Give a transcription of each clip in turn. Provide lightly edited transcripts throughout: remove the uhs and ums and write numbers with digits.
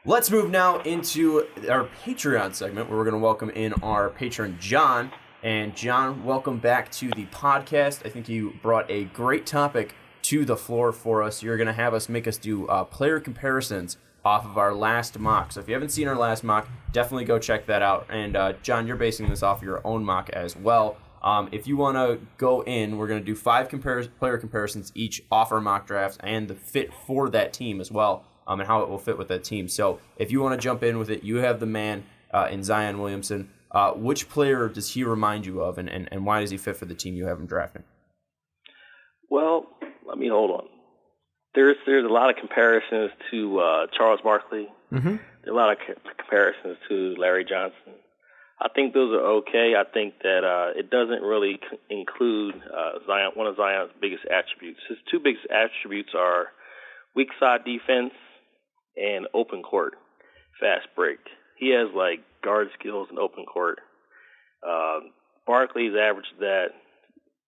Let's move now into our Patreon segment where we're going to welcome in our patron, John. And John, welcome back to the podcast. I think you brought a great topic to the floor for us. You're going to have us make us do player comparisons off of our last mock. So if you haven't seen our last mock, definitely go check that out. And John, you're basing this off your own mock as well. If you want to go in, we're going to do 5 player comparisons each off our mock drafts and the fit for that team as well, and how it will fit with that team. So if you want to jump in with it, you have the man in Zion Williamson. Which player does he remind you of, and why does he fit for the team you have him drafting? Well, let me hold on. There's a lot of comparisons to Charles Barkley. Mm-hmm. There are a lot of comparisons to Larry Johnson. I think those are okay. I think that it doesn't really include Zion. One of Zion's biggest attributes. His 2 biggest attributes are weak side defense and open court fast break. He has like guard skills and open court. Barkley's averaged that.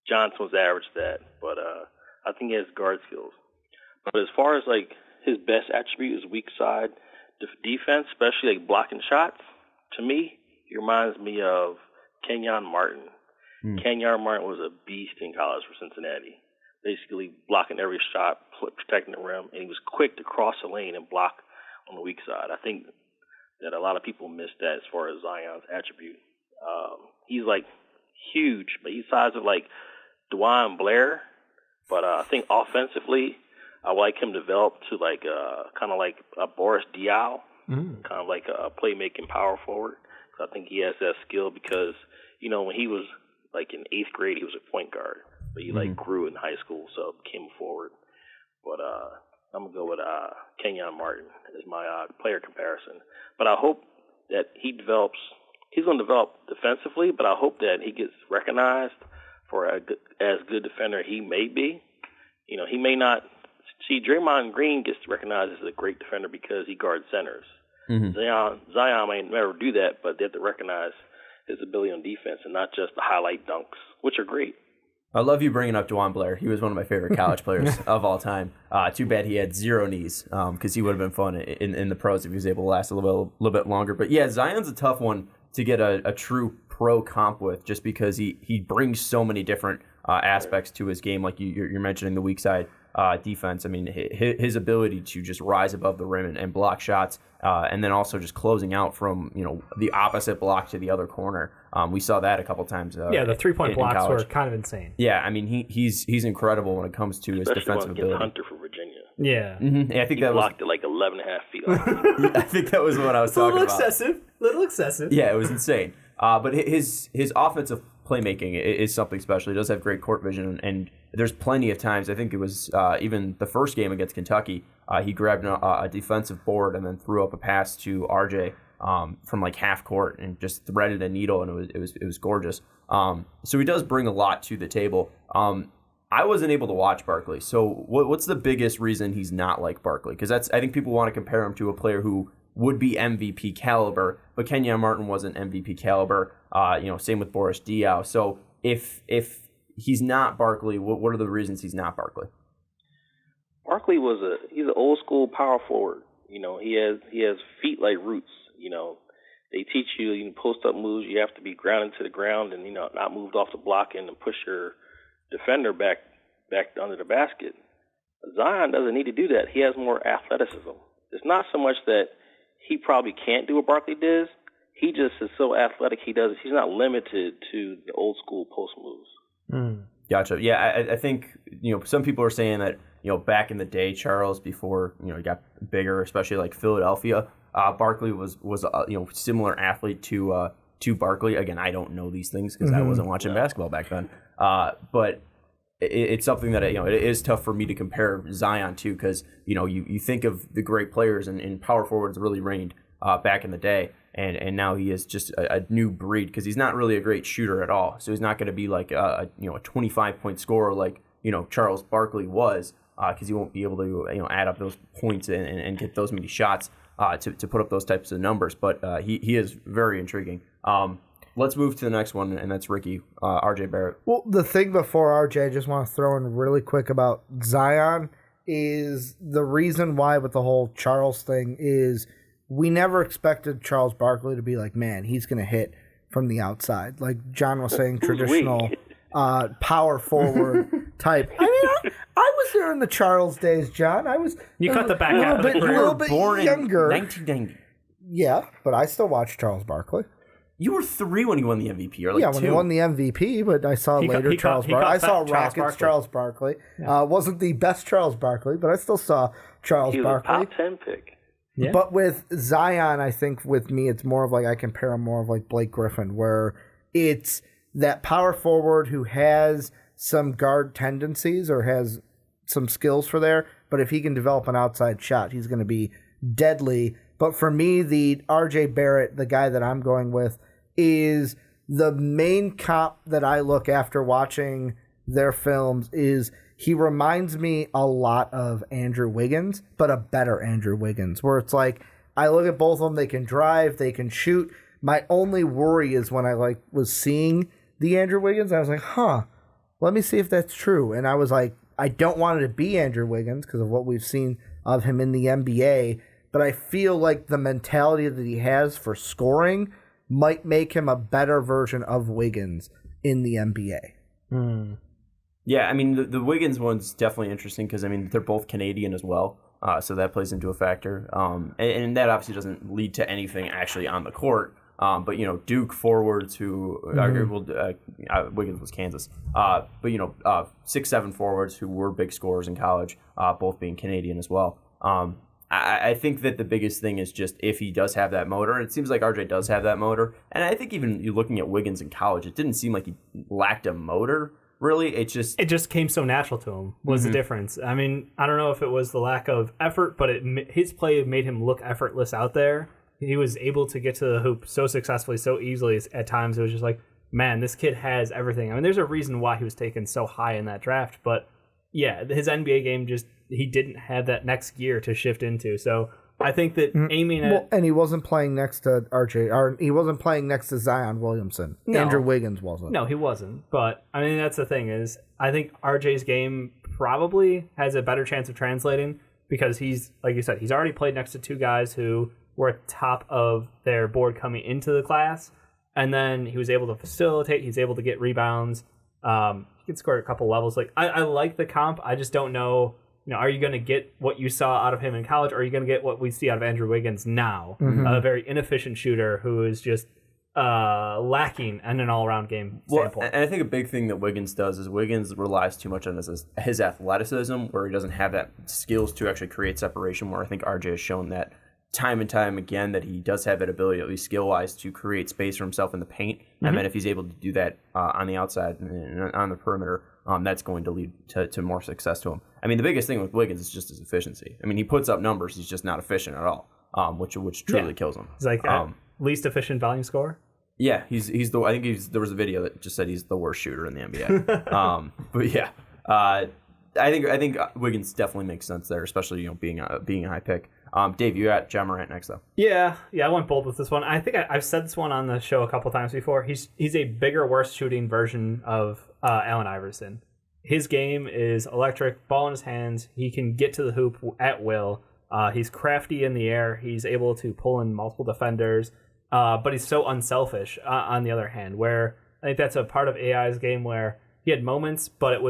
Johnson was averaged that, but I think he has guard skills. But as far as like his best attribute is weak side defense, especially like blocking shots. To me, he reminds me of Kenyon Martin. Kenyon Martin was a beast in college for Cincinnati, basically blocking every shot, protecting the rim, and he was quick to cross the lane and block on the weak side. I think that a lot of people miss that as far as Zion's attribute. He's like huge, but he's size of like DeJuan Blair, but I think offensively, I would like him to develop to like kind of like a Boris Diaw, kind of like a playmaking power forward. I think he has that skill because, you know, when he was like in 8th grade, he was a point guard, but he like grew in high school, so became a forward. But I'm gonna go with Kenyon Martin as my player comparison. But I hope that he develops. He's going to develop defensively, but I hope that he gets recognized for as good defender he may be. You know, he may not. See, Draymond Green gets recognized as a great defender because he guards centers. Zion may never do that, but they have to recognize his ability on defense and not just the highlight dunks, which are great. I love you bringing up DeJuan Blair. He was one of my favorite college players of all time. Too bad he had 0 knees because he would have been fun in the pros if he was able to last a little bit longer. But yeah, Zion's a tough one to get a true pro comp with just because he brings so many different aspects to his game, like you're mentioning the weak side defense. I mean, his ability to just rise above the rim and block shots, and then also just closing out from the opposite block to the other corner. We saw that a couple times. The 3-point blocks were kind of insane. Yeah, I mean he's incredible when it comes to his defensive ability. Hunter for Virginia. Yeah, yeah, I think he blocked it like 11.5 feet. I think that was what I was talking about. A little excessive. Yeah, it was insane. But his offensive playmaking is something special. He does have great court vision, and there's plenty of times. I think it was even the first game against Kentucky. He grabbed a defensive board and then threw up a pass to RJ from like half court and just threaded a needle, and it was gorgeous. So he does bring a lot to the table. I wasn't able to watch Barkley. So what's the biggest reason he's not like Barkley? Because I think people want to compare him to a player who would be MVP caliber, but Kenyon Martin wasn't MVP caliber. Same with Boris Diaw. So if he's not Barkley, what are the reasons he's not Barkley? Barkley he's an old school power forward. He has feet like roots. They teach you post up moves. You have to be grounded to the ground and not moved off the block and push your defender back under the basket. Zion doesn't need to do that. He has more athleticism. It's not so much that he probably can't do what Barkley does. He just is so athletic. He's not limited to the old school post moves. Gotcha. Yeah, I think some people are saying that back in the day, Charles, before he got bigger, especially like Philadelphia, Barkley was a similar athlete to Barkley. Again, I don't know these things because I wasn't watching basketball back then. But it's something that it is tough for me to compare Zion to because you think of the great players and power forwards really reigned back in the day, and now he is just a new breed because he's not really a great shooter at all. So he's not going to be like a 25-point scorer like Charles Barkley was because he won't be able to add up those points and get those many shots to put up those types of numbers. But he is very intriguing. Let's move to the next one, and that's Ricky, RJ Barrett. Well, the thing before RJ, I just want to throw in really quick about Zion is the reason why with the whole Charles thing is we never expected Charles Barkley to be like, man, he's going to hit from the outside. Like John was saying, traditional power forward type. I mean, I was there in the Charles days, John. I was. You cut the back half of the career. A little bit born younger. in 1990. Yeah, but I still watched Charles Barkley. You were 3 when he won the MVP. Or like when 2. he won the MVP, but I saw Charles Barkley. I saw Rockets Charles Barkley. Wasn't the best Charles Barkley, but I still saw Charles Barkley. He was a top 10 pick. Yeah. But with Zion, I think with me, it's more of like I compare him more of like Blake Griffin, where it's that power forward who has some guard tendencies or has some skills for there. But if he can develop an outside shot, he's going to be deadly. But for me, the RJ Barrett, the guy that I'm going with, is the main comp that I look after watching their films is he reminds me a lot of Andrew Wiggins, but a better Andrew Wiggins, where it's like I look at both of them, they can drive, they can shoot. My only worry is when I was seeing the Andrew Wiggins, I was like, let me see if that's true. And I was like, I don't want it to be Andrew Wiggins because of what we've seen of him in the NBA, but I feel like the mentality that he has for scoring might make him a better version of Wiggins in the NBA. Yeah, I mean, the Wiggins one's definitely interesting because, I mean, they're both Canadian as well, so that plays into a factor. And that obviously doesn't lead to anything actually on the court. But, Duke forwards who, Wiggins was Kansas, but, 6'7" forwards who were big scorers in college, both being Canadian as well. I think that the biggest thing is just if he does have that motor. It seems like RJ does have that motor. And I think even you looking at Wiggins in college, it didn't seem like he lacked a motor, really. It just came so natural to him was the difference. I mean, I don't know if it was the lack of effort, but his play made him look effortless out there. He was able to get to the hoop so successfully, so easily. At times, it was just like, man, this kid has everything. I mean, there's a reason why he was taken so high in that draft. But, yeah, his NBA game he didn't have that next gear to shift into. So I think that aiming at... and he wasn't playing next to RJ, or he wasn't playing next to Zion Williamson. No, Andrew Wiggins wasn't. No, he wasn't. But, I mean, that's the thing is, I think RJ's game probably has a better chance of translating because he's, like you said, he's already played next to 2 guys who were at the top of their board coming into the class. And then he was able to facilitate. He's able to get rebounds. He can score a couple levels. Like I like the comp. I just don't know, are you going to get what you saw out of him in college, or are you going to get what we see out of Andrew Wiggins now? A very inefficient shooter who is just lacking in an all-around game standpoint. And I think a big thing that Wiggins does is Wiggins relies too much on his athleticism, where he doesn't have that skills to actually create separation, where I think RJ has shown that time and time again that he does have that ability, at least skill-wise, to create space for himself in the paint. And then if he's able to do that on the outside and on the perimeter, that's going to lead to more success to him. I mean, the biggest thing with Wiggins is just his efficiency. I mean, he puts up numbers, he's just not efficient at all, which truly kills him. He's like least efficient volume scorer? Yeah, he's the. I think there was a video that just said he's the worst shooter in the NBA. But yeah, I think Wiggins definitely makes sense there, especially being a high pick. Dave, you got John Morant next though. Yeah, I went bold with this one. I think I've said this one on the show a couple times before. He's a bigger, worse shooting version of Allen Iverson. His game is electric, ball in his hands. He can get to the hoop at will. He's crafty in the air. He's able to pull in multiple defenders, but he's so unselfish. On the other hand, where I think that's a part of AI's game where he had moments, but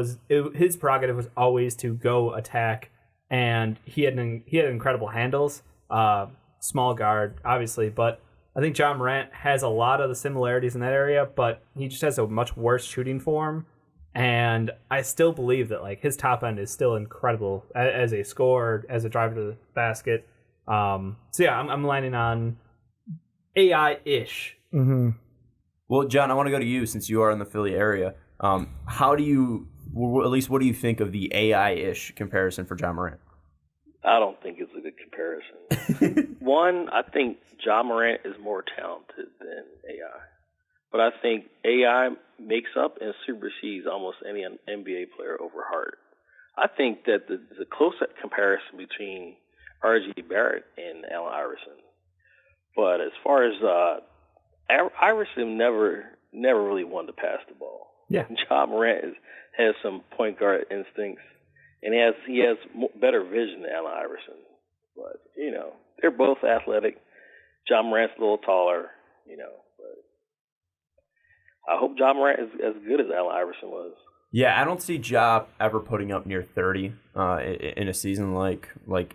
his prerogative was always to go attack. And he had incredible handles, small guard, obviously. But I think John Morant has a lot of the similarities in that area, but he just has a much worse shooting form. And I still believe that his top end is still incredible as a scorer, as a driver to the basket. So yeah, I'm landing on AI-ish. Mm-hmm. Well, John, I want to go to you since you are in the Philly area. How do you? At least, what do you think of the AI-ish comparison for John Morant? I don't think it's a good comparison. One, I think John Morant is more talented than AI. But I think AI makes up and supersedes almost any NBA player over Harden. I think that the close comparison between RJ Barrett and Allen Iverson. But as far as Iverson never really wanted to pass the ball. Yeah. John Morant has some point guard instincts, and he has better vision than Allen Iverson. But they're both athletic. John Morant's a little taller, but I hope John Morant is as good as Allen Iverson was. Yeah, I don't see Ja ever putting up near 30 in a season like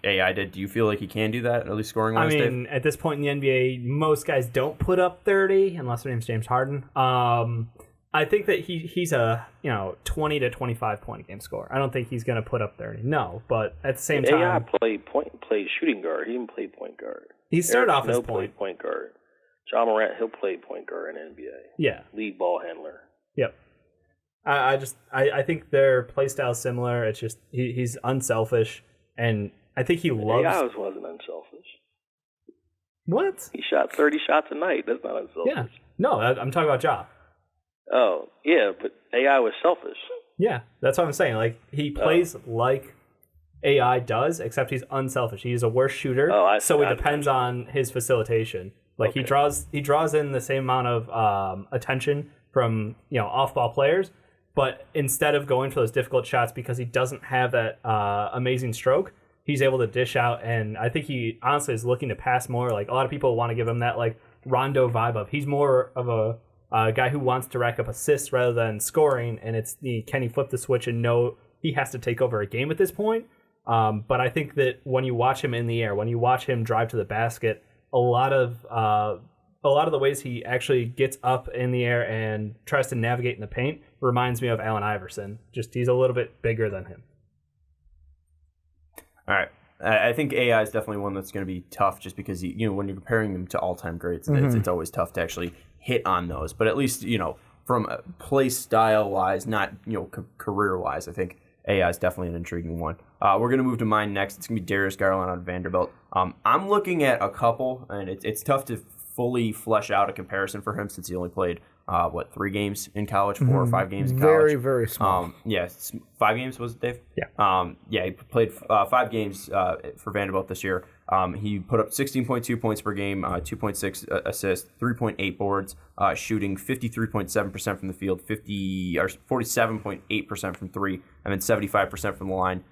AI did. Do you feel like he can do that, at least scoring-wise, Dave? At this point in the NBA, most guys don't put up 30 unless their name's James Harden. I think that he's a 20 to 25 point a game scorer. I don't think he's going to put up 30. No, but at the same time, AI played shooting guard. He didn't play point guard. He started off as point guard. John Morant, he'll play point guard in the NBA. Yeah, lead ball handler. Yep. I think their play style is similar. It's just he's unselfish, and I think he loves. AI wasn't unselfish. What? He shot 30 shots a night. That's not unselfish. Yeah. No, I'm talking about Ja. Oh, yeah, but AI was selfish. Yeah, that's what I'm saying. Like, he plays like AI does, except he's unselfish. He's a worse shooter, so it depends on his facilitation. Like, he draws in the same amount of attention from off-ball players, but instead of going for those difficult shots because he doesn't have that amazing stroke, he's able to dish out, and I think he honestly is looking to pass more. Like, a lot of people want to give him that like Rondo vibe of he's more of a guy who wants to rack up assists rather than scoring, and it's can he flip the switch and know he has to take over a game at this point. But I think that when you watch him in the air, when you watch him drive to the basket, a lot of the ways he actually gets up in the air and tries to navigate in the paint reminds me of Allen Iverson. Just he's a little bit bigger than him. All right. I think AI is definitely one that's going to be tough just because, when you're comparing them to all-time greats, it's always tough to actually hit on those. But at least, from play style-wise, not, career-wise, I think AI is definitely an intriguing one. We're going to move to mine next. It's going to be Darius Garland on Vanderbilt. I'm looking at a couple, and it's tough to fully flesh out a comparison for him since he only played 3 games in college, 4 or 5 games in college. Very, very small. 5 games was it, Dave? Yeah. He played 5 games for Vanderbilt this year. He put up 16.2 points per game, 2.6 assists, 3.8 boards, shooting 53.7% from the field, 47.8% from 3, and then 75% from the line.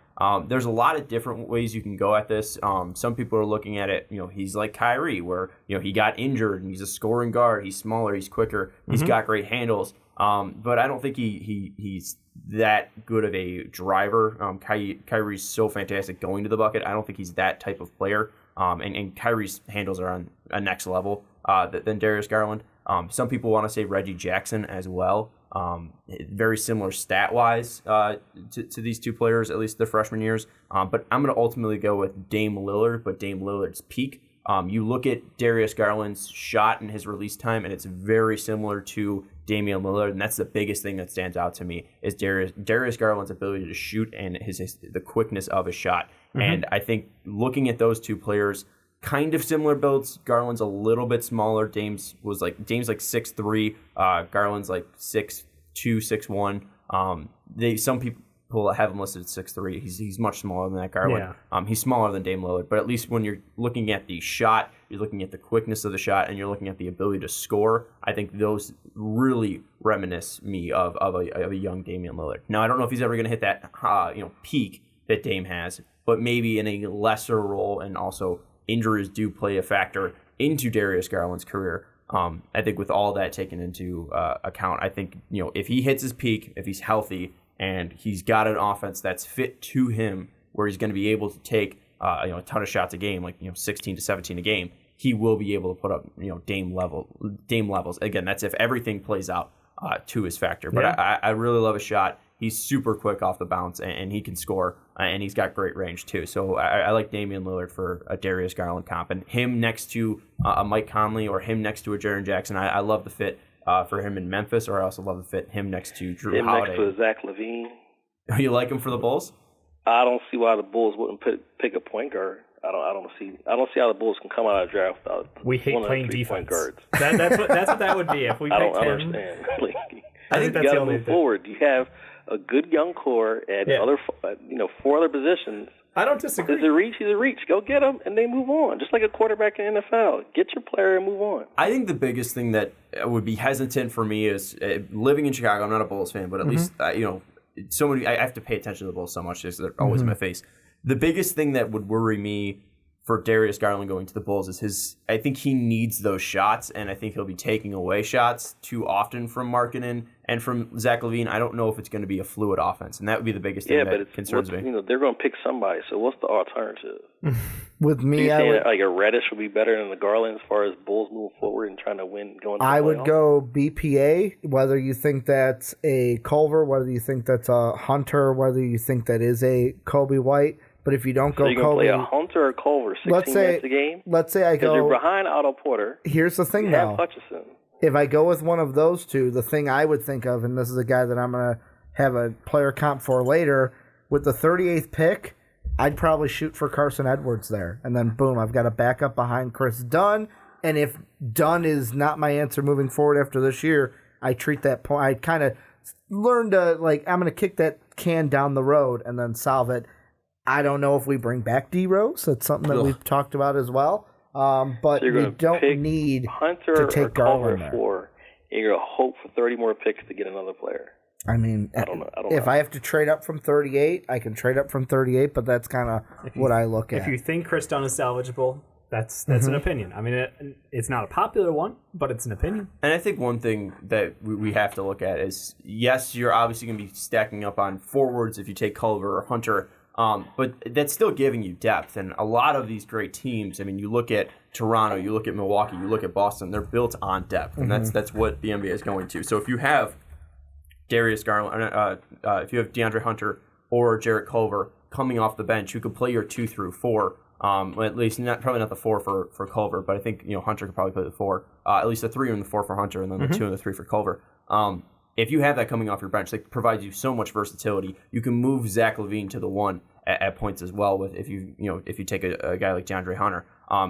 There's a lot of different ways you can go at this. Some people are looking at it, he's like Kyrie, where, he got injured and he's a scoring guard. He's smaller, he's quicker, he's got great handles. But I don't think he's that good of a driver. Kyrie's so fantastic going to the bucket. I don't think he's that type of player. And Kyrie's handles are on a next level than Darius Garland. Some people want to say Reggie Jackson as well. Very similar stat-wise to these two players, at least their freshman years. But I'm going to ultimately go with Dame Lillard, but Dame Lillard's peak. You look at Darius Garland's shot and his release time, and it's very similar to Damian Lillard, and that's the biggest thing that stands out to me is Darius Garland's ability to shoot and the quickness of his shot. And I think looking at those two players, kind of similar builds. Garland's a little bit smaller. Dame's like 6'3", Garland's like 6'2", 6'1". Some people have him listed at 6'3". He's much smaller than that, Garland. Yeah. He's smaller than Dame Lillard, but at least when you're looking at the shot, you're looking at the quickness of the shot, and you're looking at the ability to score. I think those really reminisce me of a young Damian Lillard. Now, I don't know if he's ever going to hit that peak that Dame has, but maybe in a lesser role, and also injuries do play a factor into Darius Garland's career. I think with all that taken into account, I think if he hits his peak, if he's healthy, and he's got an offense that's fit to him, where he's going to be able to take a ton of shots a game, like 16 to 17 a game, he will be able to put up Dame levels. Again, that's if everything plays out to his factor. But yeah. I really love his shot. He's super quick off the bounce, and he can score, and he's got great range too. So I like Damian Lillard for a Darius Garland comp, and him next to a Mike Conley or him next to a Jaren Jackson. I love the fit for him in Memphis, or I also love the fit him next to Drew Holiday. Next to Zach LaVine. You like him for the Bulls? I don't see why the Bulls wouldn't pick a point guard. I don't see how the Bulls can come out of the draft without we hate one playing of the 3 defense. point guards. That's what that would be if we picked him. I don't understand. I think you got to move forward. You have a good young core at 4 other positions. I don't disagree. He's a reach. Go get him, and they move on. Just like a quarterback in the NFL. Get your player and move on. I think the biggest thing that would be hesitant for me is living in Chicago. I'm not a Bulls fan, but at least so many. I have to pay attention to the Bulls so much because they're always in my face. The biggest thing that would worry me for Darius Garland going to the Bulls is I think he needs those shots, and I think he'll be taking away shots too often from Markkanen and from Zach LaVine. I don't know if it's going to be a fluid offense, and that would be the biggest thing that concerns me. They're going to pick somebody, so what's the alternative? With me, so you like a Reddish would be better than the Garland as far as Bulls moving forward and trying to win going to I would go BPA, whether you think that's a Culver, whether you think that's a Hunter, whether you think that is a Kobe White. But if you don't go Kobe, you're play a Hunter or Culver 16 minutes a game? Let's say I go... Because you're behind Otto Porter. Here's the thing, though. Hutchison. If I go with one of those two, the thing I would think of, and this is a guy that I'm going to have a player comp for later, with the 38th pick, I'd probably shoot for Carson Edwards there. And then, boom, I've got a backup behind Chris Dunn. And if Dunn is not my answer moving forward after this year, I treat that point... I kind of learn to, I'm going to kick that can down the road and then solve it. I don't know if we bring back D-Rose. That's something that we've talked about as well. But we don't need Hunter to take Garland there. And you're going to hope for 30 more picks to get another player. I mean, I don't know. If I have to trade up from 38, I can trade up from 38, but that's kind of what I look at. If you think Chris Dunn is salvageable, that's an opinion. I mean, it's not a popular one, but it's an opinion. And I think one thing that we have to look at is, yes, you're obviously going to be stacking up on forwards if you take Culver or Hunter, but that's still giving you depth. And a lot of these great teams, I mean, you look at Toronto, you look at Milwaukee, you look at Boston, they're built on depth. And that's what the NBA is going to. So if you have Darius Garland, if you have DeAndre Hunter or Jarrett Culver coming off the bench, who could play your 2 through 4, well, at least probably not the 4 for Culver, but I think Hunter could probably play the 4, at least the 3 and the 4 for Hunter, and then the 2 and the 3 for Culver. If you have that coming off your bench, that provides you so much versatility. You can move Zach LaVine to the 1 at points as well. With if you take a guy like DeAndre Hunter,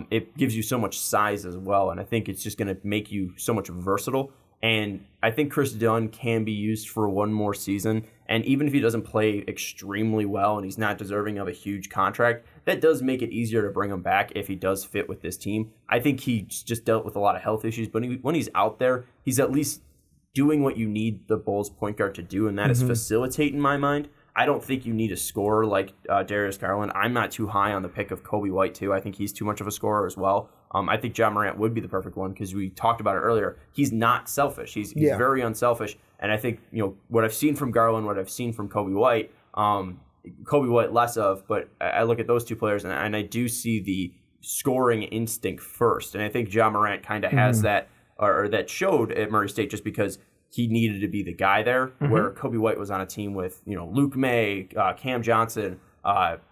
it gives you so much size as well, and I think it's just going to make you so much versatile. And I think Chris Dunn can be used for one more season. And even if he doesn't play extremely well and he's not deserving of a huge contract, that does make it easier to bring him back if he does fit with this team. I think he just dealt with a lot of health issues, but when he's out there, he's at least doing what you need the Bulls point guard to do, and that is facilitate in my mind. I don't think you need a scorer like Darius Garland. I'm not too high on the pick of Kobe White, too. I think he's too much of a scorer as well. I think John Morant would be the perfect one because we talked about it earlier. He's not selfish. He's very unselfish. And I think what I've seen from Garland, what I've seen from Kobe White less of, but I look at those two players and I do see the scoring instinct first. And I think John Morant kind of has that, or that showed at Murray State just because he needed to be the guy there, where Kobe White was on a team with Luke May, Cam Johnson,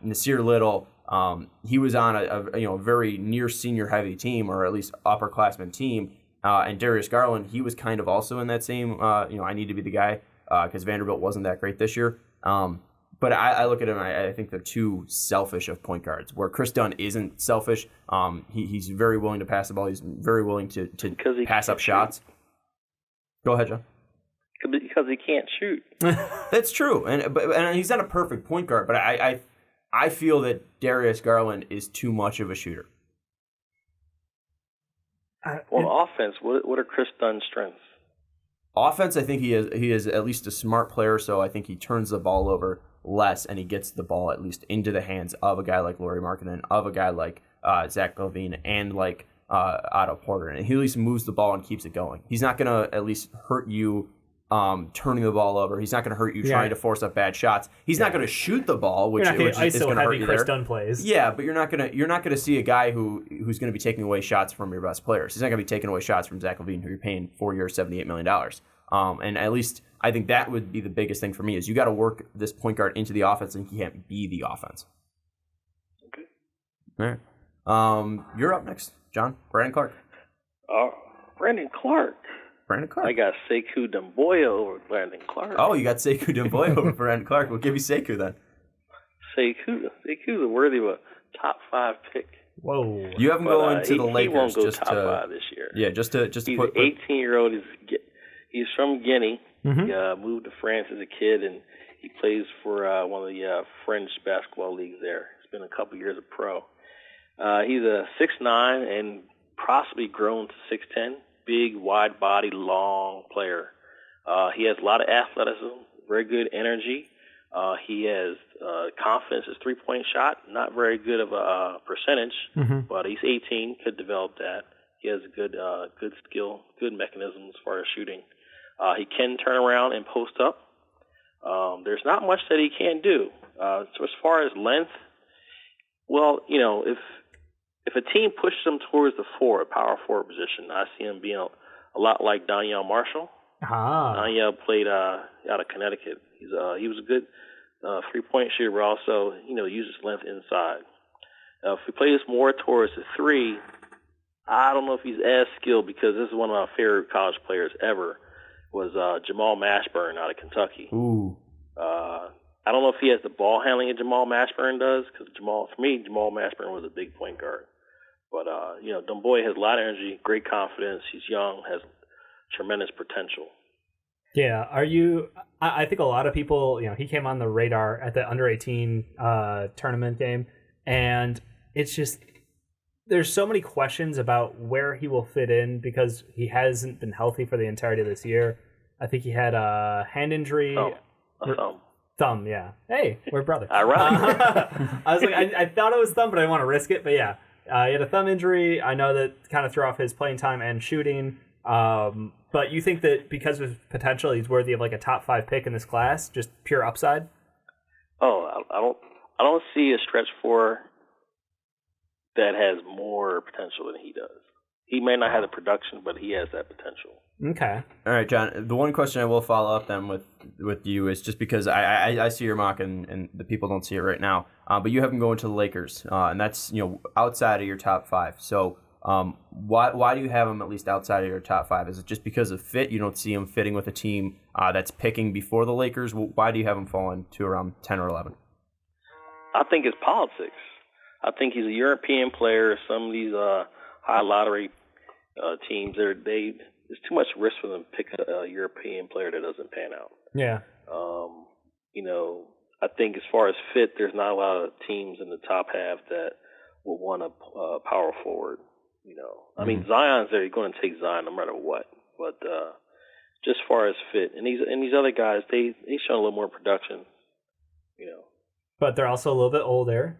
Nasir Little. He was on a very near senior heavy team, or at least upperclassman team. And Darius Garland, he was kind of also in that same, I need to be the guy because Vanderbilt wasn't that great this year. But I look at him, I think they're too selfish of point guards, where Chris Dunn isn't selfish. He's very willing to pass the ball. He's very willing to pass up shots. Go ahead, John. Because he can't shoot. That's true. And he's not a perfect point guard, but I feel that Darius Garland is too much of a shooter. Well, offense, what are Chris Dunn's strengths? Offense, I think he is at least a smart player, so I think he turns the ball over less, and he gets the ball at least into the hands of a guy like Lauri Markkanen, of a guy like Zach LaVine, and like Otto Porter. And he at least moves the ball and keeps it going. He's not going to at least hurt you turning the ball over. He's not going to hurt you trying to force up bad shots. He's not going to shoot the ball, which is going to hurt you Chris there. Dunn plays. Yeah, but you're not going to see a guy who's going to be taking away shots from your best players. He's not going to be taking away shots from Zach LaVine, who you're paying 4 years, $78 million. And at least I think that would be the biggest thing for me is you got to work this point guard into the offense, and he can't be the offense. Okay. All right. You're up next, John. Brandon Clark. Brandon Clark. I got Sekou Doumbouya over Brandon Clark. Oh, you got Sekou Doumbouya over Brandon Clark. We'll give you Sekou then. Sekou's worthy of a top 5 pick. Whoa! You have him going to the Lakers. He won't go just top 5 this year. Yeah, just to he's put. He's an 18-year-old. He's from Guinea. Mm-hmm. He moved to France as a kid, and he plays for one of the French basketball leagues there. He's been a couple years a pro. He's a 6'9" and possibly grown to 6'10". Big, wide body, long player. He has a lot of athleticism, very good energy. He has confidence. His three-point shot, not very good of a percentage, but he's 18, could develop that. He has good skill, good mechanisms as far as shooting. He can turn around and post up. There's not much that he can't do. So as far as length, well, if a team pushes him towards the power forward position, I see him being a lot like Donyell Marshall. Donyell played out of Connecticut. He was a good three-point shooter, but also uses length inside. If we play this more towards the three, I don't know if he's as skilled, because this is one of my favorite college players ever, was Jamal Mashburn out of Kentucky. Ooh. I don't know if he has the ball handling that Jamal Mashburn does, because Jamal Mashburn was a big point guard. But, dumb boy has a lot of energy, great confidence. He's young, has tremendous potential. Yeah, I think a lot of people, he came on the radar at the under-18 tournament game, and it's just, there's so many questions about where he will fit in, because he hasn't been healthy for the entirety of this year. I think he had a hand injury. Oh, a thumb. Thumb, yeah. Hey, we're brothers. Ironic. I was like, I thought it was thumb, but I didn't want to risk it. But yeah, he had a thumb injury. I know that kind of threw off his playing time and shooting. But you think that because of his potential, he's worthy of like a top 5 pick in this class, just pure upside? Oh, I don't see a stretch 4 that has more potential than he does. He may not have the production, but he has that potential. Okay. All right, John. The one question I will follow up then with you is just because I see your mock and the people don't see it right now, but you have him going to the Lakers, and that's outside of your top 5. So why do you have him at least outside of your top 5? Is it just because of fit? You don't see him fitting with a team that's picking before the Lakers? Why do you have him falling to around 10 or 11? I think it's politics. I think he's a European player. Some of these high lottery teams, there's too much risk for them to pick a European player that doesn't pan out. Yeah. I think as far as fit, there's not a lot of teams in the top half that will want a power forward. I mean, Zion's there. You're going to take Zion no matter what. But just as far as fit, and these other guys, they show a little more production. But they're also a little bit older,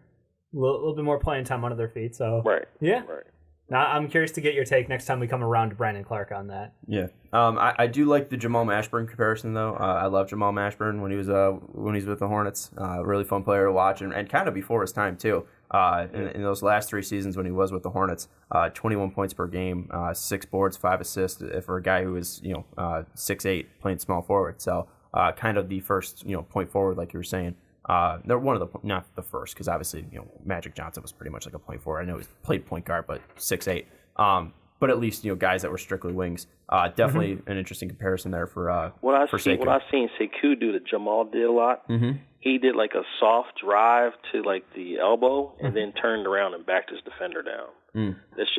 a little bit more playing time under their feet. So right. Yeah. Right. Now, I'm curious to get your take next time we come around to Brandon Clark on that. Yeah, I do like the Jamal Mashburn comparison though. I love Jamal Mashburn when he was with the Hornets. Really fun player to watch, and kind of before his time too. In those last 3 seasons when he was with the Hornets, 21 points per game, 6 boards, 5 assists for a guy who was 6'8", playing small forward. So kind of the first point forward, like you were saying. They're one of the, not the first, because obviously Magic Johnson was pretty much like a point forward. I know he played point guard, but 6'8". But at least guys that were strictly wings. Definitely an interesting comparison there for what I've Sekou. seen Sekou do that Jamal did a lot. Mm-hmm. He did like a soft drive to like the elbow and then turned around and backed his defender down. It's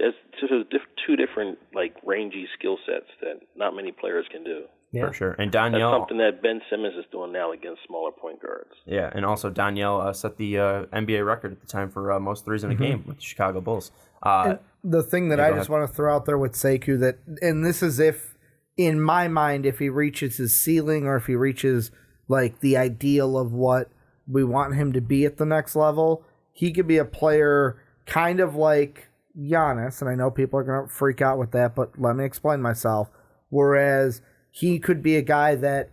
two different like rangy skill sets that not many players can do. Yeah. For sure. And That's Donyell, something that Ben Simmons is doing now against smaller point guards. Yeah, and also Donyell set the NBA record at the time for most threes in a game with the Chicago Bulls. The thing that I just want to throw out there with Sekou, that, and this is if, in my mind, if he reaches his ceiling or if he reaches like the ideal of what we want him to be at the next level, he could be a player kind of like Giannis, and I know people are going to freak out with that, but let me explain myself. Whereas he could be a guy that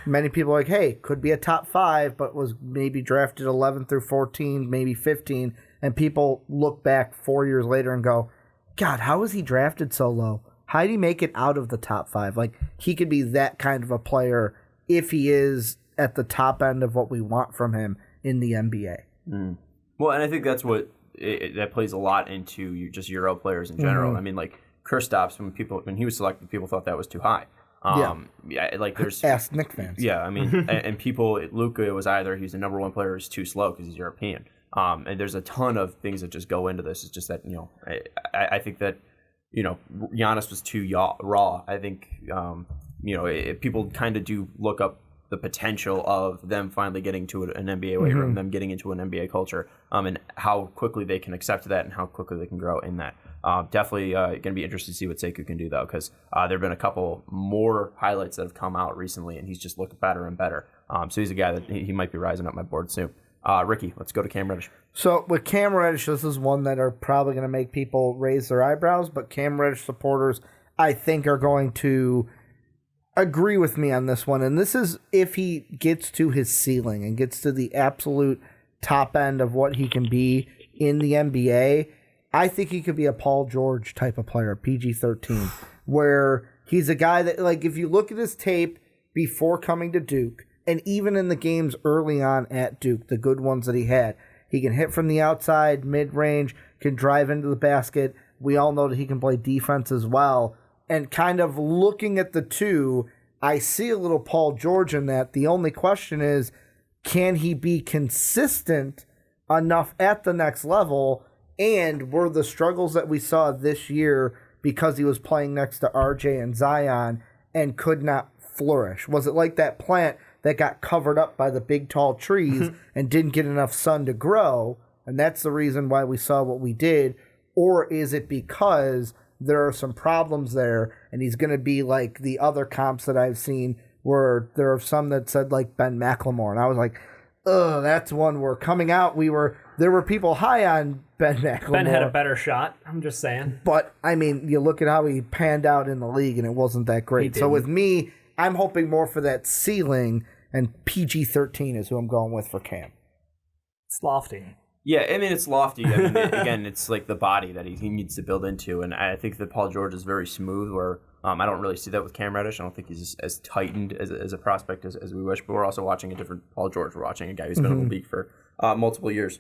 many people are like, hey, could be a top 5, but was maybe drafted 11 through 14, maybe 15, and people look back 4 years later and go, God, how was he drafted so low? How did he make it out of the top 5? Like, he could be that kind of a player if he is at the top end of what we want from him in the NBA. Well, and I think that's what that plays a lot into just Euro players in general. I mean, like Kristaps, when he was selected, people thought that was too high. Like there's ask Knicks fans. Yeah, I mean, and people, Luka was either he's the number 1 player or he's too slow because he's European. And there's a ton of things that just go into this. It's just that I think that Giannis was too raw. I think people kind of do look up the potential of them finally getting to an NBA weight room, them getting into an NBA culture, and how quickly they can accept that and how quickly they can grow in that. Definitely going to be interested to see what Sekou can do, though, because there have been a couple more highlights that have come out recently, and he's just looked better and better. So he's a guy that he might be rising up my board soon. Ricky, let's go to Cam Reddish. So with Cam Reddish, this is one that are probably going to make people raise their eyebrows, but Cam Reddish supporters, I think, are going to agree with me on this one. And this is if he gets to his ceiling and gets to the absolute top end of what he can be in the NBA. I think he could be a Paul George type of player, PG-13, where he's a guy that, like, if you look at his tape before coming to Duke, and even in the games early on at Duke, the good ones that he had, he can hit from the outside, mid-range, can drive into the basket. We all know that he can play defense as well. And kind of looking at the two, I see a little Paul George in that. The only question is, can he be consistent enough at the next level? And were the struggles that we saw this year because he was playing next to RJ and Zion and could not flourish? Was it like that plant that got covered up by the big tall trees and didn't get enough sun to grow, and that's the reason why we saw what we did? Or is it because there are some problems there, and he's going to be like the other comps that I've seen where there are some that said like Ben McLemore, and I was like, ugh, that's one where coming out there were people high on Ben McLemore. Ben had a better shot, I'm just saying. But, I mean, you look at how he panned out in the league, and it wasn't that great. So with me, I'm hoping more for that ceiling, and PG-13 is who I'm going with for Cam. It's lofty. Yeah, I mean, it's lofty. I mean, again, it's like the body that he needs to build into, and I think that Paul George is very smooth, where I don't really see that with Cam Reddish. I don't think he's as tightened as a prospect as we wish, but we're also watching a different Paul George. We're watching a guy who's been in the league for multiple years.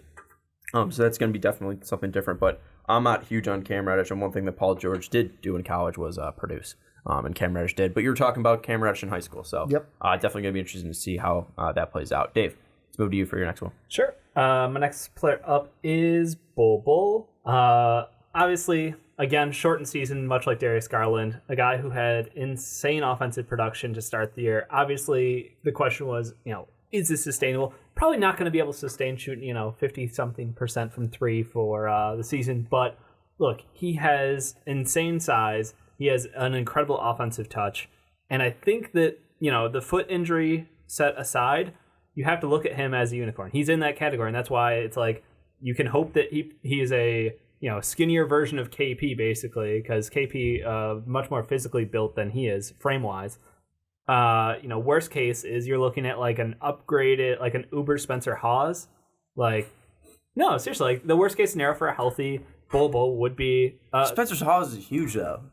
So that's going to be definitely something different, but I'm not huge on Cam Reddish, and one thing that Paul George did do in college was produce, and Cam Reddish did. But you were talking about Cam Reddish in high school, so definitely going to be interesting to see how that plays out. Dave, let's move to you for your next one. Sure. My next player up is Bolden. Obviously, again, shortened season, much like Darius Garland, a guy who had insane offensive production to start the year. Obviously, the question was, is this sustainable? Probably not going to be able to sustain shooting, 50-something% from three for the season. But look, he has insane size. He has an incredible offensive touch. And I think that, the foot injury set aside, you have to look at him as a unicorn. He's in that category, and that's why it's like you can hope that he is a skinnier version of KP, basically, because KP much more physically built than he is frame-wise. Worst case is you're looking at like an upgraded, like an Uber Spencer Hawes. Like, no, seriously, like the worst case scenario for a healthy Bolden would be Spencer Hawes is huge though.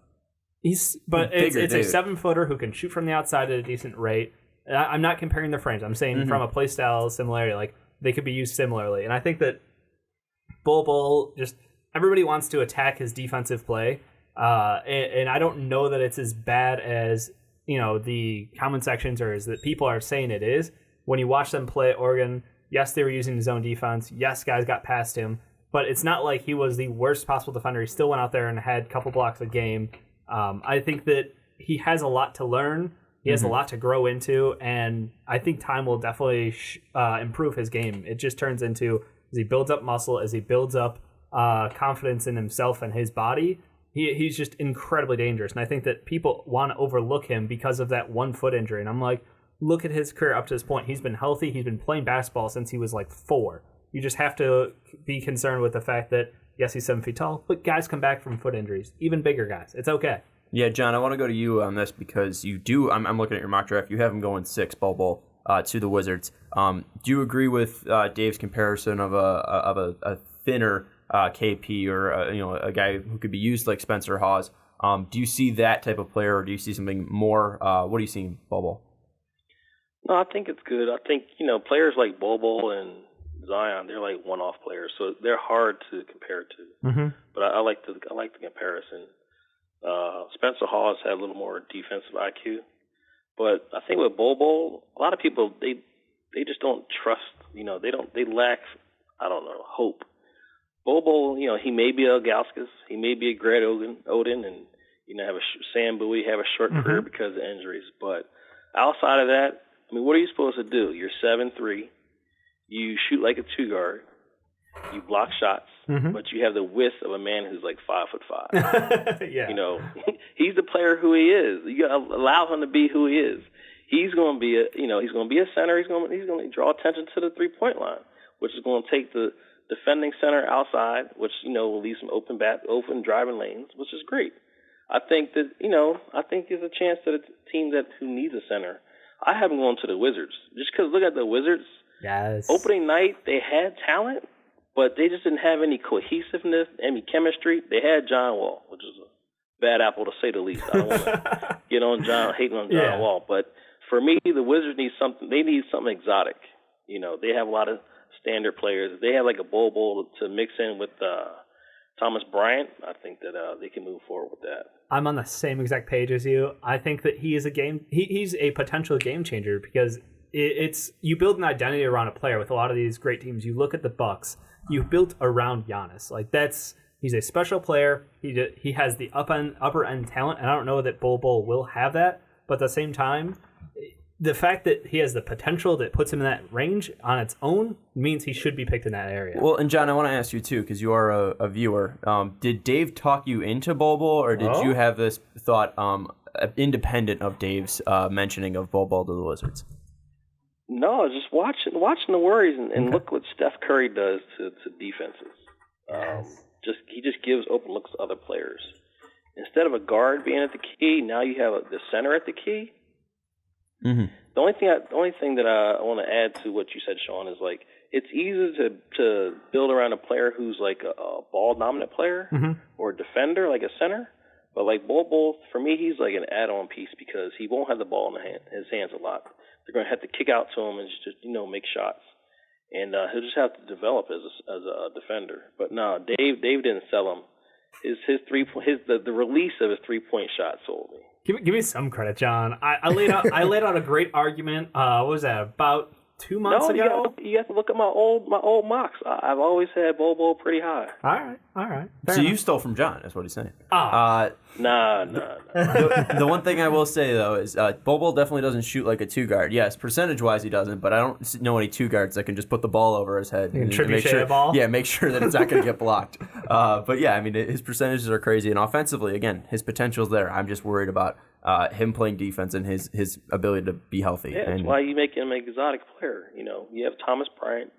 It's a 7-footer who can shoot from the outside at a decent rate. I'm not comparing their frames. I'm saying from a play style similarity, like they could be used similarly. And I think that Bolden, just everybody wants to attack his defensive play, and I don't know that it's as bad as the comment sections or as that people are saying it is. When you watch them play at Oregon, yes, they were using zone defense. Yes, guys got past him, but it's not like he was the worst possible defender. He still went out there and had a couple blocks a game. I think that he has a lot to learn. He has a lot to grow into, and I think time will definitely improve his game. It just turns into, as he builds up muscle, as he builds up confidence in himself and his body, he's just incredibly dangerous. And I think that people want to overlook him because of that 1 foot injury. And I'm like, look at his career up to this point. He's been healthy. He's been playing basketball since he was like 4. You just have to be concerned with the fact that, yes, he's 7 feet tall, but guys come back from foot injuries, even bigger guys. It's okay. Yeah, John, I want to go to you on this because you do. I'm looking at your mock draft. You have him going 6 Bolden to the Wizards. Do you agree with Dave's comparison of a thinner KP or a guy who could be used like Spencer Hawes? Do you see that type of player, or do you see something more? What are you seeing, Bolden? No, I think it's good. I think players like Bolden and Zion, they're like one-off players, so they're hard to compare to. But I like the comparison. Spencer Hawes had a little more defensive IQ, but I think with Bolden, a lot of people they just don't trust. They lack hope. Bolden, he may be a Gauskas, he may be a Greg Oden, and have a Sam Bowie have a short career because of injuries. But outside of that, I mean, what are you supposed to do? You're 7'3", you shoot like a 2 guard. you block shots, but you have the width of a man who's like 5'5". Yeah. You know, he's the player who he is. You gotta allow him to be who he is. He's going to be he's going to be a center. He's going to draw attention to the 3-point line, which is going to take the defending center outside, which will leave some open driving lanes, which is great. I think that there's a chance that a team who needs a center. I haven't gone to the Wizards just because look at the Wizards. Yes. Opening night, they had talent, but they just didn't have any cohesiveness, any chemistry. They had John Wall, which is a bad apple to say the least. I don't want to get on hating on John Wall, but for me, the Wizards need something. They need something exotic. They have a lot of standard players. If they have like a Bowl to mix in with Thomas Bryant, I think that they can move forward with that. I'm on the same exact page as you. I think that he is he's a potential game changer because it's you build an identity around a player with a lot of these great teams. You look at the Bucks, you built around Giannis. Like he's a special player. He has the upper end talent, and I don't know that Bol will have that. But at the same time, the fact that he has the potential that puts him in that range on its own means he should be picked in that area. Well, and John, I want to ask you too, because you are a viewer. Did Dave talk you into Bol, or did you have this thought independent of Dave's mentioning of Bol to the Wizards? No, just watching the Warriors and look what Steph Curry does to defenses. He just gives open looks to other players. Instead of a guard being at the key, now you have the center at the key. Mm-hmm. The only thing that I want to add to what you said, Sean, is like it's easy to build around a player who's like a ball dominant player or a defender, like a center. But like Bol, for me, he's like an add-on piece because he won't have the ball in his hands a lot. They're going to have to kick out to him and just make shots, and he'll just have to develop as a defender. But no, Dave didn't sell him. The release of his 3-point shot sold me. Give me some credit, John. I laid out a great argument. What was that, about 2 months ago? You have to look at my old mocks. I've always had Bol pretty high. All right. So you stole from John, is what he's saying. Nah. The one thing I will say, though, is Bol definitely doesn't shoot like a 2-guard. Yes, percentage-wise he doesn't, but I don't know any 2-guards that can just put the ball over his head. And make sure, ball? Yeah, make sure that it's not going to get blocked. But yeah, I mean, his percentages are crazy, and offensively, again, his potential's there. I'm just worried about him playing defense and his ability to be healthy. Yeah, that's why you make him an exotic player. You have Thomas Bryant,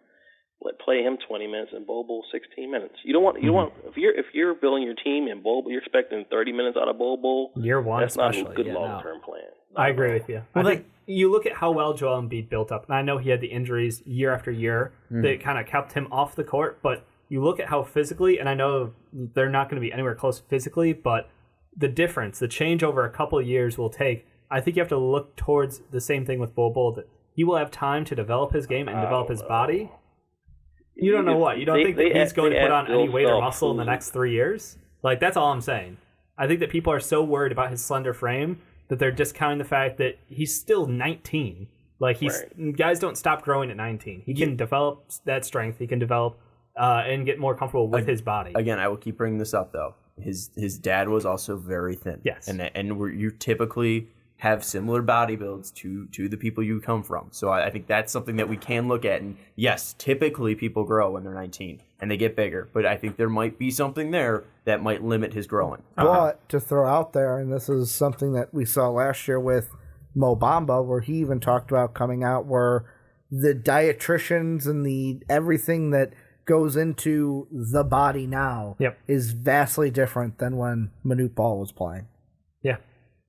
play him 20 minutes and Bol 16 minutes. You don't want if you're building your team and Bol, you're expecting 30 minutes out of Bol. Year one, that's not a good long-term plan. I agree with you. Well, I think you look at how well Joel Embiid built up, and I know he had the injuries year after year that kind of kept him off the court, but you look at how physically, and I know they're not going to be anywhere close physically, but the difference, the change over a couple of years will take. I think you have to look towards the same thing with Bol, that he will have time to develop his game and develop his body. You don't know what? You don't think that he's going to put on any weight or muscle in the next 3 years? Like, that's all I'm saying. I think that people are so worried about his slender frame that they're discounting the fact that he's still 19. Like, guys don't stop growing at 19. He can develop that strength. He can develop and get more comfortable with his body. Again, I will keep bringing this up, though. His dad was also very thin. Yes. And you typically have similar body builds to the people you come from. So I think that's something that we can look at. And yes, typically people grow when they're 19 and they get bigger. But I think there might be something there that might limit his growing. But to throw out there, and this is something that we saw last year with Mo Bamba, where he even talked about coming out where the dietitians and the everything that goes into the body now is vastly different than when Manute Ball was playing. Yeah.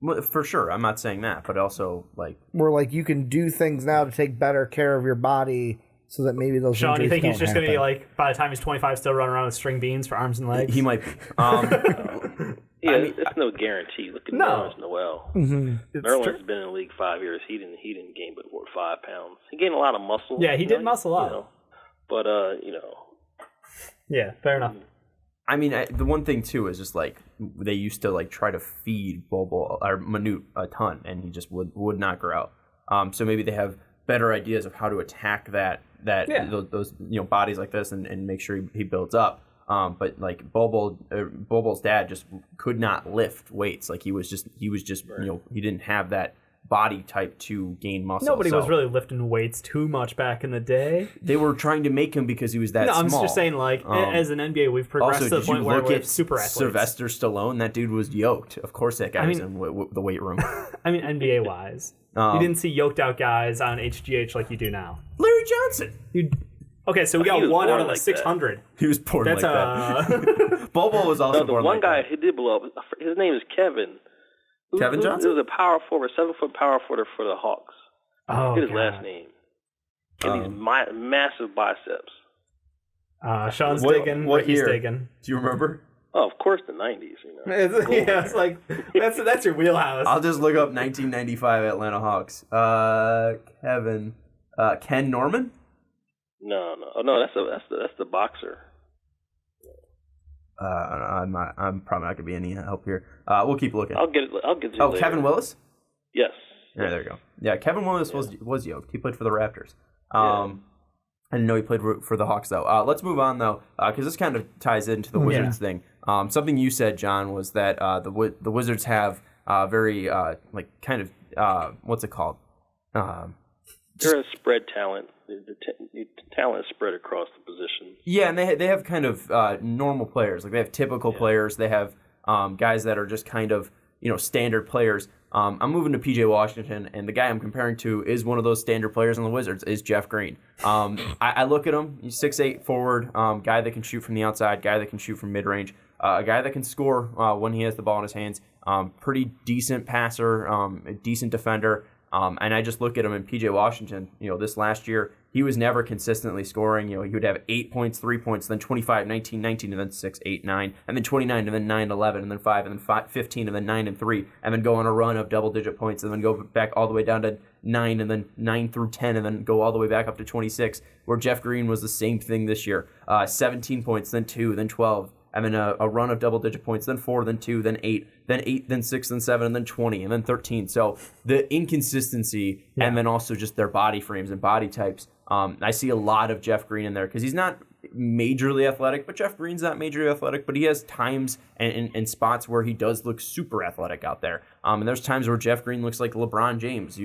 Well, for sure. I'm not saying that, but also where you can do things now to take better care of your body so that maybe those Sean, injuries you think he's just going to be by the time he's 25 still running around with string beans for arms and legs? He might be. It's no guarantee. Look at Nerlens Noel. Mm-hmm. Nerlens been in the league 5 years. He didn't gain but 5 pounds. He gained a lot of muscle. Yeah, he did muscle up. But yeah, fair enough. I mean, the one thing too is just they used to try to feed Bol or Manute a ton, and he just would not grow. So maybe they have better ideas of how to attack those bodies like this and make sure he builds up. But Bol's dad just could not lift weights. He was just he didn't have that body type to gain muscle. Nobody was really lifting weights too much back in the day. They were trying to make him because he was that small. No, I'm just saying, like, as an NBA, we've progressed to the point where we're super athletes. Sylvester Stallone, that dude was yoked. Of course that guy was in the weight room. I mean, NBA-wise. You didn't see yoked out guys on HGH like you do now. Larry Johnson. Okay, so we got one out of the 600. That. He was born like that. Bobo was also born like that. One guy who did blow up, his name is Kevin. Kevin Johnson? He was a power forward, 7-foot power forward for the Hawks. Oh, his last name. And these massive biceps. Sean's digging. What year? Digging. Do you remember? Oh, of course, the 90s. It's like that's your wheelhouse. I'll just look up 1995 Atlanta Hawks. Ken Norman? No, that's the boxer. I'm probably not gonna be any help here. We'll keep looking. I'll get you. Oh, later. Kevin Willis? Yes. Yeah, there you go. Yeah, Kevin Willis was yoked. He played for the Raptors. I didn't know he played for the Hawks though. Let's move on though, because this kind of ties into the Wizards thing. Something you said, John, was that the Wizards have very what's it called? They're a spread talent. The talent is spread across the positions. Yeah, and they have kind of normal players. Like they have typical players. They have guys that are just kind of standard players. I'm moving to PJ Washington, and the guy I'm comparing to is one of those standard players on the Wizards, is Jeff Green. I look at him, he's 6'8" forward, guy that can shoot from the outside, guy that can shoot from mid-range, a guy that can score when he has the ball in his hands, pretty decent passer, a decent defender, and I just look at him in PJ Washington, this last year, he was never consistently scoring. He would have 8 points, 3 points, then 25, 19, 19, and then 6, 8, 9, and then 29, and then 9, 11, and then 5, and then 15, and then 9 and 3, and then go on a run of double-digit points, and then go back all the way down to 9, and then 9 through 10, and then go all the way back up to 26, where Jeff Green was the same thing this year. 17 points, then 2, then 12, and then a run of double-digit points, then 4, then 2, then 8, then 6, then 7, and then 20, and then 13. So the inconsistency, and then also just their body frames and body types, I see a lot of Jeff Green in there because he's not majorly athletic, but Jeff Green's not majorly athletic, but he has times and spots where he does look super athletic out there. And there's times where Jeff Green looks like LeBron James.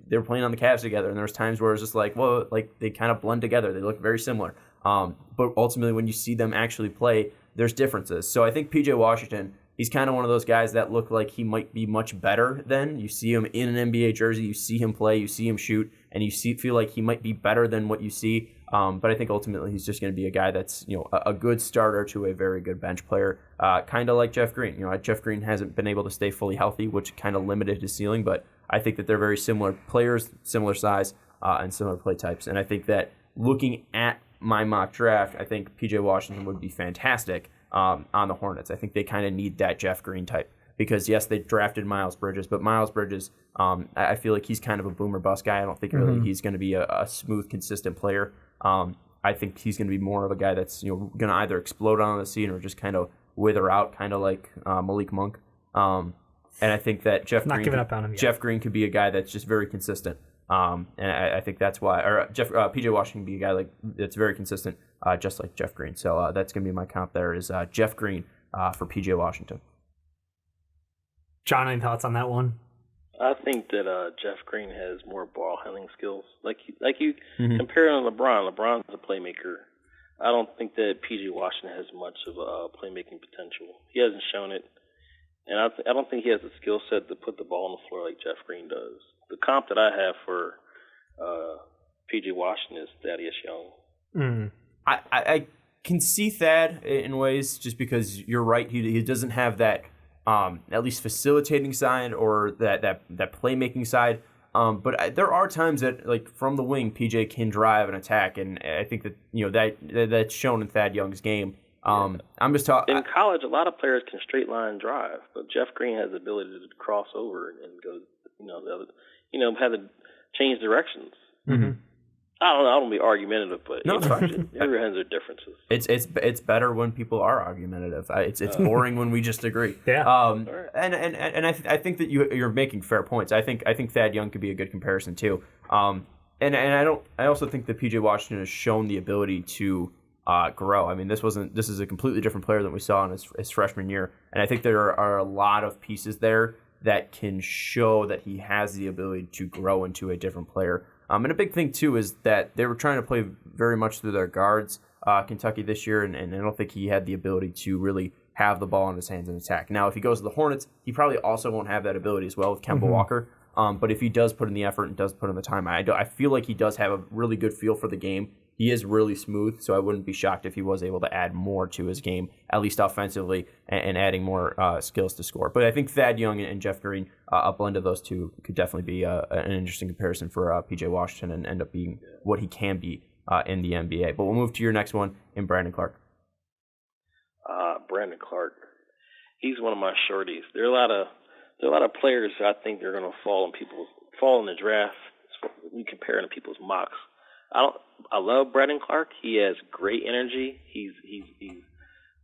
They're playing on the Cavs together, and there's times where it's just like, well, like they kind of blend together. They look very similar. But ultimately, when you see them actually play, there's differences. So I think PJ Washington, he's kind of one of those guys that look like he might be much better than. You see him in an NBA jersey, you see him play, you see him shoot, and you feel like he might be better than what you see. But I think ultimately he's just going to be a guy that's a good starter to a very good bench player, kind of like Jeff Green. Jeff Green hasn't been able to stay fully healthy, which kind of limited his ceiling. But I think that they're very similar players, similar size, and similar play types. And I think that looking at my mock draft, I think PJ Washington would be fantastic on the Hornets. I think they kind of need that Jeff Green type because, yes, they drafted Miles Bridges, but Miles Bridges, I feel like he's kind of a boomer bust guy. I don't think really he's going to be a smooth, consistent player. I think he's going to be more of a guy that's going to either explode on the scene or just kind of wither out, kind of like Malik Monk. And I think that Jeff Green could be a guy that's just very consistent. And I think that's why, or PJ Washington can be a guy that's very consistent, just like Jeff Green. So that's going to be my comp there is Jeff Green for PJ Washington. John, any thoughts on that one? I think that Jeff Green has more ball handling skills. Like you compare him to LeBron. LeBron's a playmaker. I don't think that PJ Washington has much of a playmaking potential. He hasn't shown it. And I don't think he has the skill set to put the ball on the floor like Jeff Green does. The comp that I have for PJ Washington is Darius Young. I can see Thad in ways just because you're right. He doesn't have that at least facilitating side or that playmaking side. But there are times that, like, from the wing, PJ can drive and attack, and I think that that's shown in Thad Young's game. I'm just talking. In college, a lot of players can straight line drive, but Jeff Green has the ability to cross over and go, have to change directions. Mm-hmm. I don't know. I don't be argumentative, but no, it's fine. Everyone has their differences. It's better when people are argumentative. It's boring when we just agree. Yeah. Right. And I think that you're making fair points. I think Thad Young could be a good comparison too. And I also think that PJ Washington has shown the ability to grow. I mean, this is a completely different player than we saw in his freshman year, and I think there are a lot of pieces there that can show that he has the ability to grow into a different player. And a big thing, too, is that they were trying to play very much through their guards, Kentucky, this year, and I don't think he had the ability to really have the ball in his hands and attack. Now, if he goes to the Hornets, he probably also won't have that ability as well with Kemba Walker. But if he does put in the effort and does put in the time, I feel like he does have a really good feel for the game. He is really smooth, so I wouldn't be shocked if he was able to add more to his game, at least offensively, and adding more skills to score. But I think Thad Young and Jeff Green, a blend of those two, could definitely be an interesting comparison for P.J. Washington and end up being what he can be in the NBA. But we'll move to your next one in Brandon Clark. Brandon Clark, he's one of my shorties. There are a lot of players that I think they're going to fall in the draft. We compare to people's mocks. I love Brandon Clark. He has great energy. He's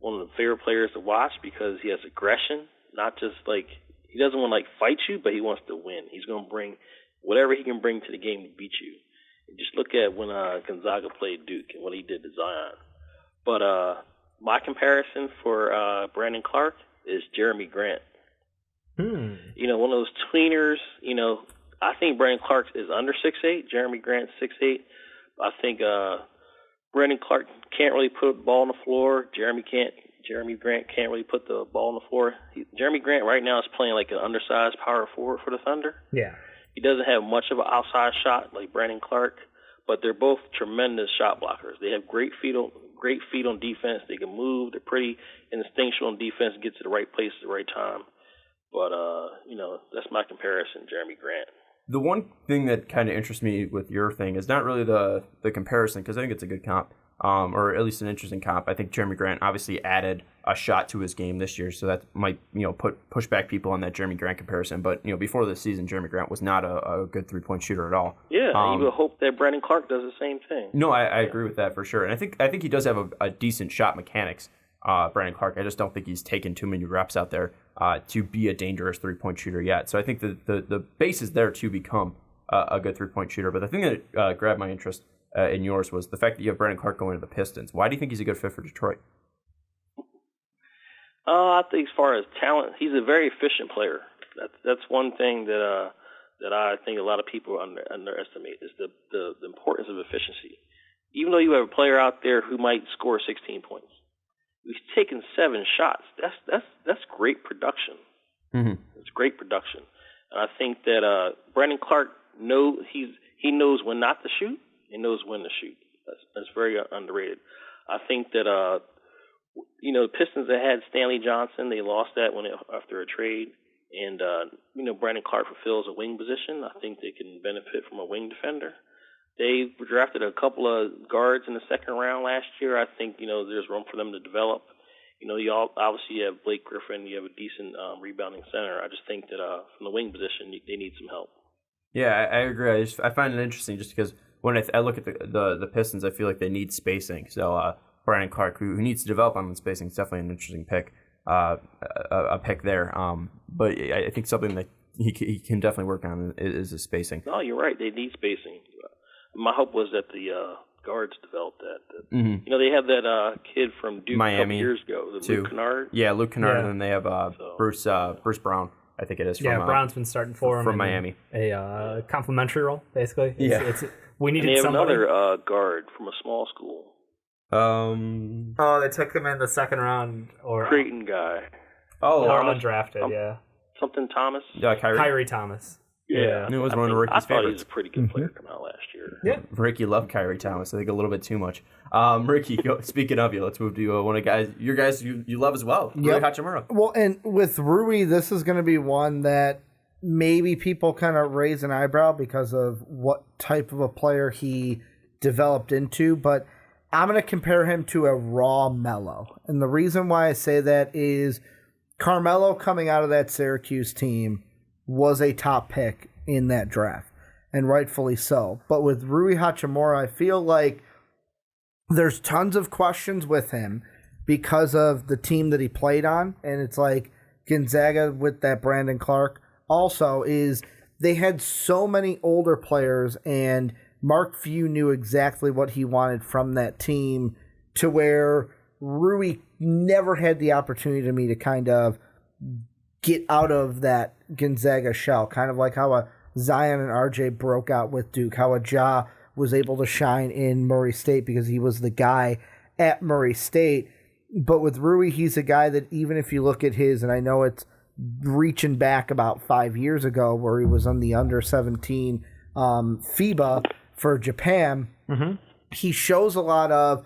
one of the favorite players to watch because he has aggression. Not just he doesn't want to fight you, but he wants to win. He's going to bring whatever he can bring to the game to beat you. Just look at when Gonzaga played Duke and what he did to Zion. But my comparison for Brandon Clark is Jeremy Grant. One of those tweeners. I think Brandon Clark is under 6'8". Jeremy Grant's 6'8". I think Brandon Clark can't really put the ball on the floor. Jeremy Grant can't really put the ball on the floor. Jeremy Grant right now is playing like an undersized power forward for the Thunder. Yeah. He doesn't have much of an outside shot like Brandon Clark, but they're both tremendous shot blockers. They have great feet on defense. They can move. They're pretty instinctual on defense, get to the right place at the right time. But, that's my comparison, Jeremy Grant. The one thing that kind of interests me with your thing is not really the comparison, because I think it's a good comp, or at least an interesting comp. I think Jeremy Grant obviously added a shot to his game this year, so that might push back people on that Jeremy Grant comparison. But before this season, Jeremy Grant was not a good 3-point shooter at all. Yeah, you would hope that Brandon Clark does the same thing. No, I agree with that for sure, and I think he does have a decent shot mechanics. Brandon Clark. I just don't think he's taken too many reps out there to be a dangerous 3-point shooter yet. So I think the base is there to become a good 3-point shooter. But the thing that grabbed my interest in yours was the fact that you have Brandon Clark going to the Pistons. Why do you think he's a good fit for Detroit? I think as far as talent, he's a very efficient player. That's one thing that I think a lot of people underestimate is the importance of efficiency. Even though you have a player out there who might score 16 points, he's taken 7 shots. That's great production. It's great production, and I think that Brandon Clark he knows when not to shoot. He knows when to shoot. That's very underrated. I think that the Pistons that had Stanley Johnson, they lost that after a trade, and Brandon Clark fulfills a wing position. I think they can benefit from a wing defender. They drafted a couple of guards in the second round last year. I think, there's room for them to develop. You obviously have Blake Griffin. You have a decent rebounding center. I just think that from the wing position, they need some help. Yeah, I agree. I find it interesting just because when I look at the Pistons, I feel like they need spacing. So Brandon Clark, who needs to develop on the spacing, is definitely an interesting pick, a pick there. But I think something that he can definitely work on is the spacing. No, you're right. They need spacing. My hope was that the guards developed that. They have that kid from Duke Miami, a couple years ago, Luke Kennard. Yeah, Luke Kennard, and then they have Bruce Brown, I think it is. Brown's been starting for him from Miami. A complimentary role, basically. We needed and they have somebody. Another guard from a small school. They took him in the second round, or Creighton guy. Or undrafted, something Thomas. Yeah, Kyrie Thomas. Yeah, it was one of Ricky's favorites. I thought he was a pretty good player coming out last year. Yeah, Ricky loved Kyrie Thomas. I think a little bit too much. Ricky, speaking of you, let's move to one of your guys you love as well, Rui Hachimura. Well, and with Rui, this is going to be one that maybe people kind of raise an eyebrow because of what type of a player he developed into, but I'm going to compare him to a raw Melo. And the reason why I say that is Carmelo coming out of that Syracuse team was a top pick in that draft, and rightfully so. But with Rui Hachimura, I feel like there's tons of questions with him because of the team that he played on, and it's like Gonzaga with that Brandon Clark also is they had so many older players, and Mark Few knew exactly what he wanted from that team to where Rui never had the opportunity to kind of get out of that Gonzaga shell, kind of like how a Zion and RJ broke out with Duke, how a Ja was able to shine in Murray State because he was the guy at Murray State. But with Rui, he's a guy that even if you look at his, and I know it's reaching back about 5 years ago where he was on the under-17 FIBA for Japan, he shows a lot of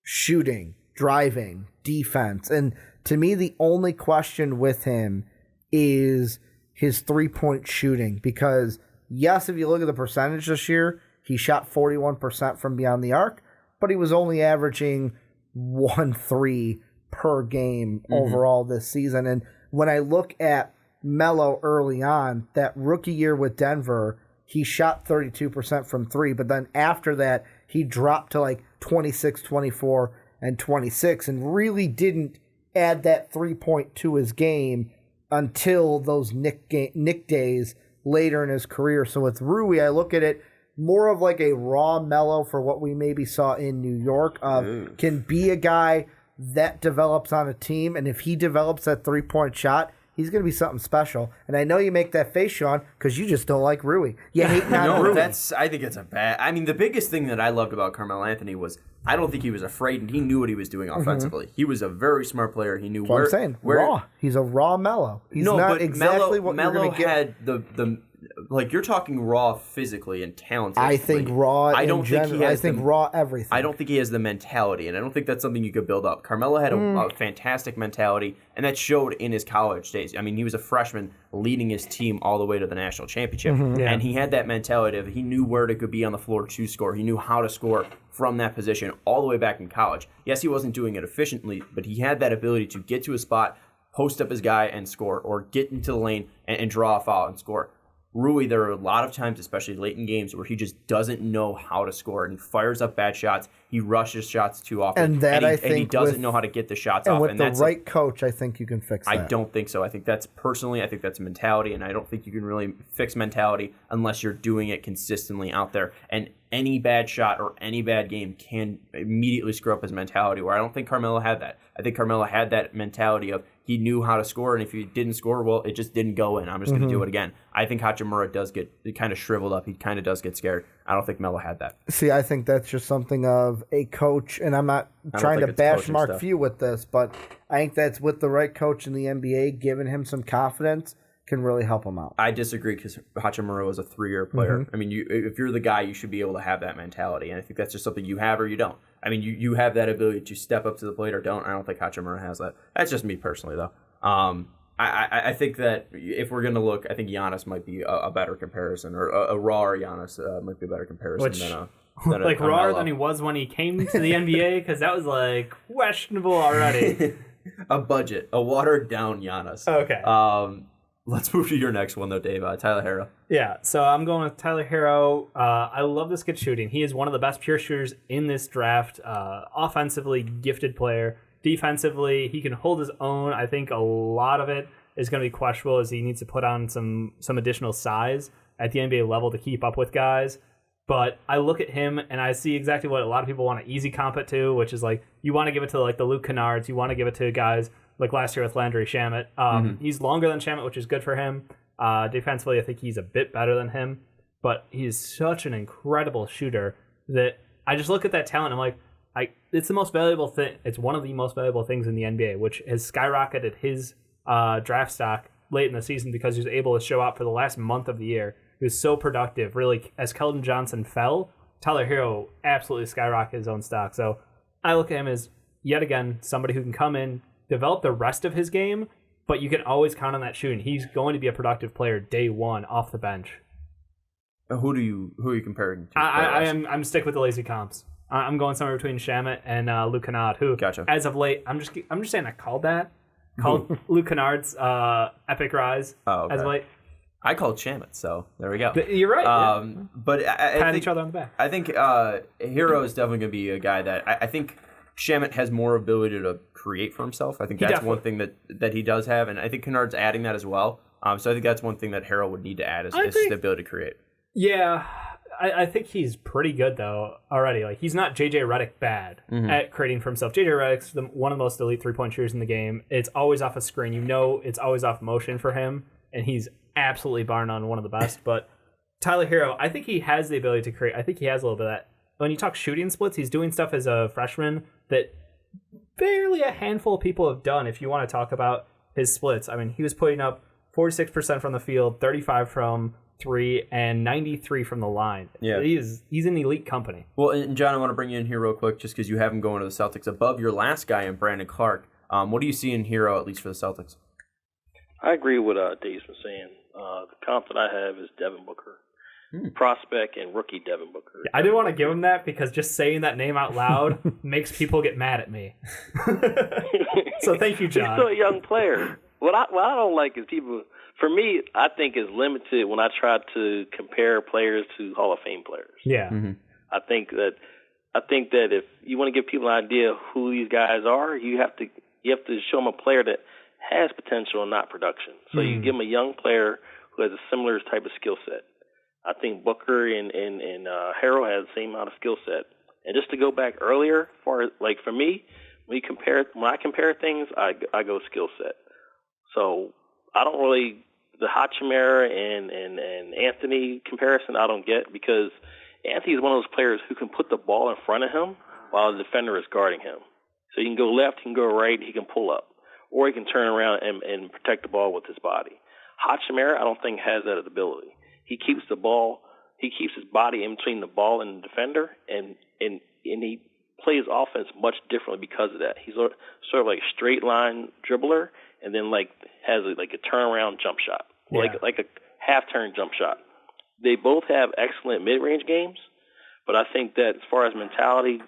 shooting, driving, defense. And to me, the only question with him is his three-point shooting. Because, yes, if you look at the percentage this year, he shot 41% from beyond the arc, but he was only averaging 1-3 per game overall this season. And when I look at Melo early on, that rookie year with Denver, he shot 32% from three, but then after that, he dropped to like 26, 24, and 26, and really didn't add that 3-point to his game until those Nick days later in his career. So with Rui, I look at it more of like a raw Melo for what we maybe saw in New York, can be a guy that develops on a team, and if he develops that 3-point shot, he's going to be something special. And I know you make that face, Sean, because you just don't like Rui. You hate Rui. I think it's a bad... I mean, the biggest thing that I loved about Carmelo Anthony was I don't think he was afraid, and he knew what he was doing offensively. He was a very smart player. He knew where... I'm saying, raw. He's a raw Melo. He's not exactly what you're going to get. Had the like, you're talking raw physically and talented. I think raw in general. I think raw everything. I don't think he has the mentality, and I don't think that's something you could build up. Carmelo had a fantastic mentality, and that showed in his college days. I mean, he was a freshman leading his team all the way to the national championship, and he had that mentality of he knew where to be on the floor to score. He knew how to score from that position all the way back in college. Yes, he wasn't doing it efficiently, but he had that ability to get to a spot, post up his guy, and score, or get into the lane and draw a foul and score. Rui, there are a lot of times, especially late in games, where he just doesn't know how to score, and he fires up bad shots. He rushes shots too often, and he doesn't know how to get the shots off. And with the right coach, I think you can fix that. I don't think so. I think that's mentality, and I don't think you can really fix mentality unless you're doing it consistently out there. And any bad shot or any bad game can immediately screw up his mentality, where I don't think Carmelo had that. I think Carmelo had that mentality of he knew how to score, and if he didn't score, well, it just didn't go in. I'm just going to do it again. I think Hachimura does get kind of shriveled up. He kind of does get scared. I don't think Melo had that. See, I think that's just something of a coach, and I'm not trying to bash Mark Few with this, but I think that's with the right coach in the NBA, giving him some confidence can really help him out. I disagree because Hachimura was a 3-year player. I mean, if you're the guy, you should be able to have that mentality, and I think that's just something you have or you don't. I mean, you have that ability to step up to the plate or don't. I don't think Hachimura has that. That's just me personally, though. I think that if we're going to look, I think Giannis might be a better comparison, or a rawer Giannis might be a better comparison than like rawer than he was when he came to the NBA, because that was like questionable already. A watered down Giannis. Okay. Let's move to your next one, though, Dave. Tyler Herro. Yeah, so I'm going with Tyler Herro. I love this kid shooting. He is one of the best pure shooters in this draft. Offensively, gifted player. Defensively, he can hold his own. I think a lot of it is going to be questionable as he needs to put on some additional size at the NBA level to keep up with guys. But I look at him and I see exactly what a lot of people want to easy comp it to, which is like you want to give it to like the Luke Kennards. You want to give it to guys like last year with Landry Shamet. He's longer than Shamet, which is good for him. Defensively, I think he's a bit better than him. But he's such an incredible shooter that I just look at that talent and I'm like, it's the most valuable thing. It's one of the most valuable things in the NBA, which has skyrocketed his draft stock late in the season because he was able to show up for the last month of the year. He was so productive. Really, as Keldon Johnson fell, Tyler Herro absolutely skyrocketed his own stock. So I look at him as, yet again, somebody who can come in, develop the rest of his game, but you can always count on that shooting. He's going to be a productive player day one off the bench. Who are you comparing to? I'm stick with the lazy comps. I'm going somewhere between Shamet and Luke Kennard, who, as of late, I'm just saying I called Luke Kennard's epic rise as of late. I called Shamet, so there we go. You're right. But I pat think, each other on the back. I think Herro is definitely going to be a guy that I think Shamet has more ability to create for himself. I think that's one thing that he does have, and I think Kennard's adding that as well. So I think that's one thing that Herro would need to add is the ability to create. Yeah. I think he's pretty good though already. Like he's not JJ Redick bad at creating for himself. JJ Redick's one of the most elite 3-point shooters in the game. It's always off a screen. It's always off motion for him, and he's absolutely bar none one of the best. But Tyler Hero, I think he has the ability to create. I think he has a little bit of that. When you talk shooting splits, he's doing stuff as a freshman that barely a handful of people have done. If you want to talk about his splits, I mean, he was putting up 46% from the field, 35 from 3, and 93 from the line. Yeah, he's in elite company. Well, and John, I want to bring you in here real quick, just because you have him going to the Celtics above your last guy in Brandon Clark. What do you see in Hero, at least for the Celtics? I agree with Dave's been saying. The comp that I have is Devin Booker. Prospect and rookie Devin Booker. I didn't want to give him that because just saying that name out loud makes people get mad at me. So thank you, John. He's still a young player. What I don't like is people. For me, I think is limited when I try to compare players to Hall of Fame players. Yeah. I think that if you want to give people an idea who these guys are, you have to show them a player that has potential and not production. So you give them a young player who has a similar type of skill set. I think Booker and Harrell have the same amount of skill set. And just to go back earlier, for me, when I compare things, I go skill set. So I don't really the Hachimera and Anthony comparison. I don't get because Anthony is one of those players who can put the ball in front of him while the defender is guarding him. So he can go left, he can go right, he can pull up, or he can turn around and protect the ball with his body. Hachimera, I don't think has that ability. He keeps his body in between the ball and the defender, and he plays offense much differently because of that. He's sort of like a straight line dribbler, and then has a turnaround jump shot, like a half turn jump shot. They both have excellent mid range games, but I think that as far as mentality,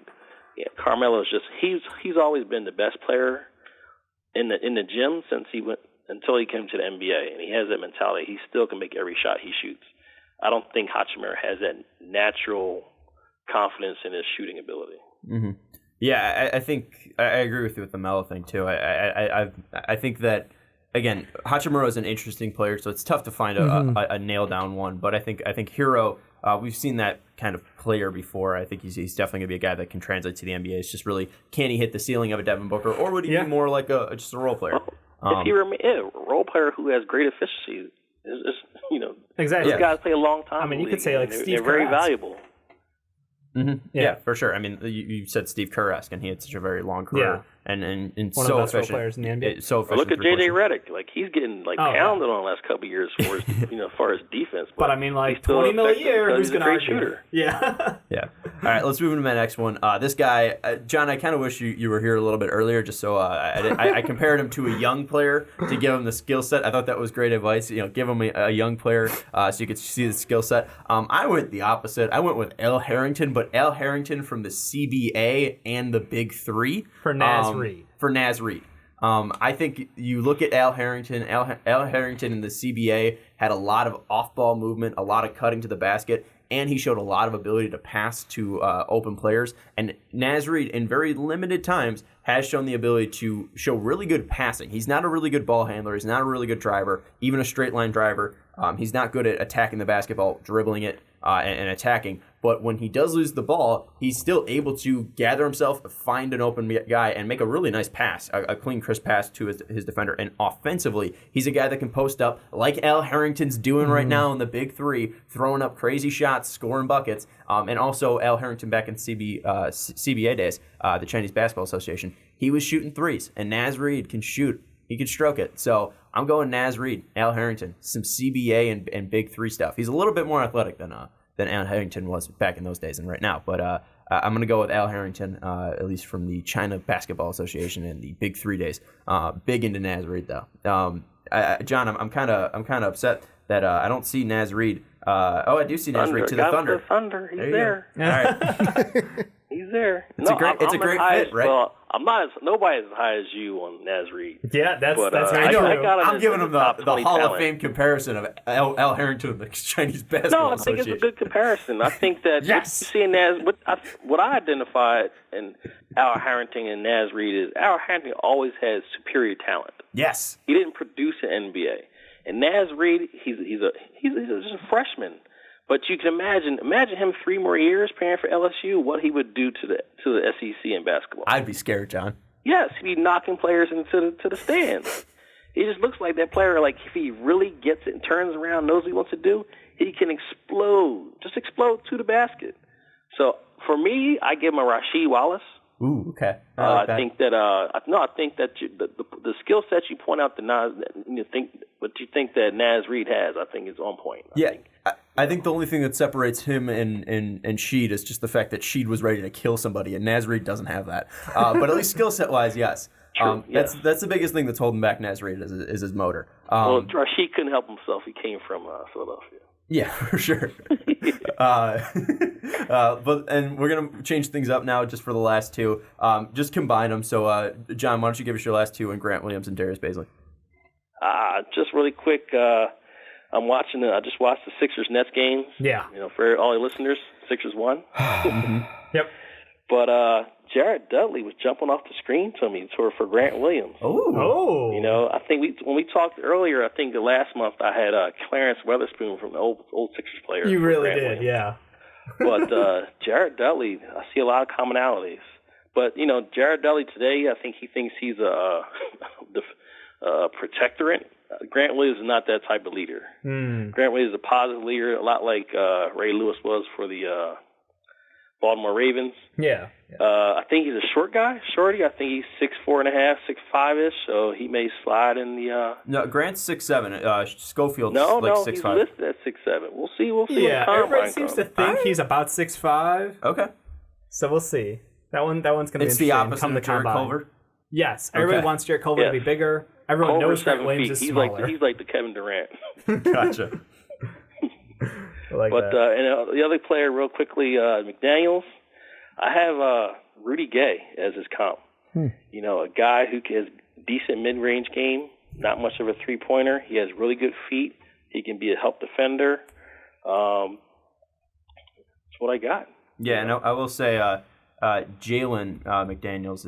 Carmelo is he's always been the best player in the gym until he came to the NBA, and he has that mentality. He still can make every shot he shoots. I don't think Hachimura has that natural confidence in his shooting ability. Mm-hmm. Yeah, I think I agree with you with the Melo thing too. I think that again, Hachimura is an interesting player, so it's tough to find a nail down one. But I think Hero, we've seen that kind of player before. I think he's definitely gonna be a guy that can translate to the NBA. It's just really, can he hit the ceiling of a Devin Booker, or would he be more like just a role player? If he a role player who has great efficiency, exactly. Those guys play a long time. I mean, you could say Steve they're very valuable. Mm-hmm. Yeah, for sure. I mean, you said Steve Kerr-esque, and he had such a very long career, and one so of the best efficient. Players in the NBA. So efficient. Look at JJ Redick. He's getting pounded on the last couple of years for his, as far as defense. But I mean, $20 million a year. Who's going to argue? Shooter. Yeah. Yeah. All right, let's move into my next one. This guy, John, I kind of wish you were here a little bit earlier, just so I compared him to a young player to give him the skill set. I thought that was great advice. Give him a young player so you could see the skill set. I went the opposite. I went with Al Harrington, but Al Harrington from the CBA and the Big Three. For Naz Reid. I think you look at Al Harrington. Al Harrington in the CBA had a lot of off-ball movement, a lot of cutting to the basket, and he showed a lot of ability to pass to open players. And Naz Reid, in very limited times, has shown the ability to show really good passing. He's not a really good ball handler. He's not a really good driver, even a straight-line driver. He's not good at attacking the basketball, dribbling it, and attacking. But when he does lose the ball, he's still able to gather himself, find an open guy, and make a really nice pass, a clean, crisp pass to his defender. And offensively, he's a guy that can post up like Al Harrington's doing right now in the Big Three, throwing up crazy shots, scoring buckets. And also Al Harrington back in CBA days, the Chinese Basketball Association, he was shooting threes. And Naz Reid can shoot. He can stroke it. So I'm going Naz Reid, Al Harrington, some CBA and Big Three stuff. He's a little bit more athletic than Al Harrington was back in those days and right now. But I'm going to go with Al Harrington, at least from the China Basketball Association and the Big Three days. Big into Naz Reid, though. John, I'm kind of upset that I don't see Naz Reid. I do see Naz Reid to the Thunder. The Thunder, he's there. All right. He's there. It's a great fit, right? Well, nobody's as high as you on Naz Reid. Yeah, that's I know. I'm giving him the Hall of Fame comparison of Al Harrington and the Chinese Basketball Association. No, I think it's a good comparison. I think that you see Naz. What I identified in Al Harrington and Naz Reid is Al Harrington always has superior talent. Yes. He didn't produce an NBA, and Naz Reid, he's just a freshman. But you can imagine him 3 more years playing for LSU, what he would do to the SEC in basketball. I'd be scared, John. Yes, he'd be knocking players into the stands. He just looks like that player, like if he really gets it and turns around, knows what he wants to do, he can explode to the basket. So for me, I give him a Rasheed Wallace. Ooh, okay. I think that the skill set you point out you think that Naz Reid has, I think is on point. I think the only thing that separates him and Sheed is just the fact that Sheed was ready to kill somebody, and Naz Reid doesn't have that. But at least skill set wise, yes. True, That's the biggest thing that's holding back Naz Reid is his motor. Well, Rasheed couldn't help himself. He came from Philadelphia. Yeah, for sure. And we're gonna change things up now, just for the last two. Just combine them. So, John, why don't you give us your last two, and Grant Williams and Darius Baisley? Just really quick. I just watched the Sixers Nets game. Yeah. For all your listeners, Sixers won. Yep. But Jared Dudley was jumping off the screen to me for Grant Williams. Oh. I think when we talked earlier, I think last month I had Clarence Weatherspoon from the old Sixers player. You really Grant did, Williams. yeah. But Jared Dudley, I see a lot of commonalities. But Jared Dudley today, I think he thinks he's a protectorate. Grant Williams is not that type of leader. Grant Williams is a positive leader, a lot like Ray Lewis was for the Baltimore Ravens. Yeah. I think he's a shorty. I think he's 6'4.5", 6'5"-ish, so he may slide in the... No, Grant's 6'7". Schofield's No, 6'5". he's listed at 6'7". We'll see. Yeah, everybody seems to think he's about 6'5". Okay. So we'll see. That one's going to be interesting. It's the opposite of Jarrett Culver? Yes. Everybody wants Jarrett Culver to be bigger. Everyone knows Grant Williams is smaller. He's like the Kevin Durant. Gotcha. And the other player, real quickly, McDaniels. I have Rudy Gay as his comp. A guy who has decent mid-range game, not much of a three-pointer. He has really good feet. He can be a help defender. That's what I got. Yeah, and I will say Jalen McDaniels,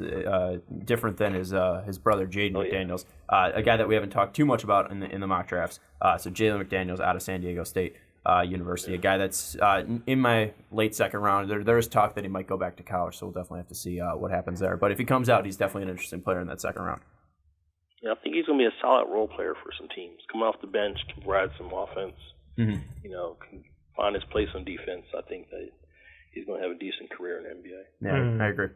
different than his brother Jaden McDaniels, a guy that we haven't talked too much about in the mock drafts. So Jalen McDaniels out of San Diego State University, a guy that's in my late second round. There's talk that he might go back to college, so we'll definitely have to see what happens there. But if he comes out, he's definitely an interesting player in that second round. Yeah, I think he's going to be a solid role player for some teams. Coming off the bench, can provide some offense. Can find his place on defense. I think that he's going to have a decent career in the NBA. Yeah, I agree.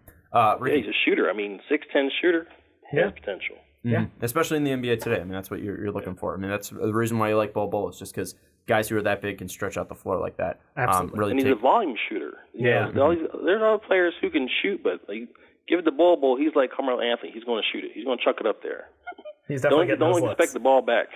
Ricky, he's a shooter. 6'10" shooter. He has potential. Yeah, especially in the NBA today. That's what you're looking for. That's the reason why you like Bol Bol. It's just because guys who are that big can stretch out the floor like that. Absolutely. And he's a volume shooter. Yeah. There's other players who can shoot, but give it to Bol Bol. He's like Carmelo Anthony. He's going to shoot it. He's going to chuck it up there. He's definitely don't expect the ball back.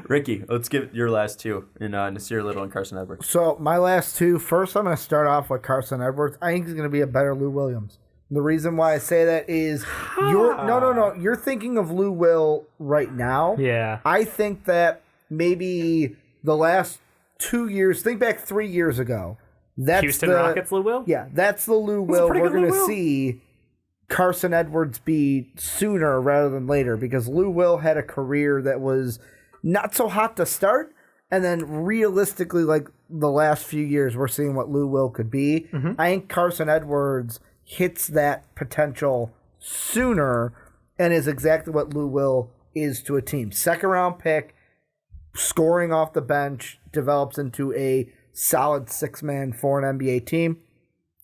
Ricky, let's give your last two in Nasir Little and Carson Edwards. So my last two. First, I'm going to start off with Carson Edwards. I think he's going to be a better Lou Williams. The reason why I say that is you're thinking of Lou Will right now. Yeah. I think that maybe the last 2 years, think back 3 years ago. That's Houston Rockets Lou Will? Yeah, that's the Lou Will we're going to see Carson Edwards be sooner rather than later, because Lou Will had a career that was not so hot to start, and then realistically, like the last few years, we're seeing what Lou Will could be. I think Carson Edwards hits that potential sooner and is exactly what Lou Will is to a team. Second round pick, scoring off the bench, develops into a solid six-man for an NBA team.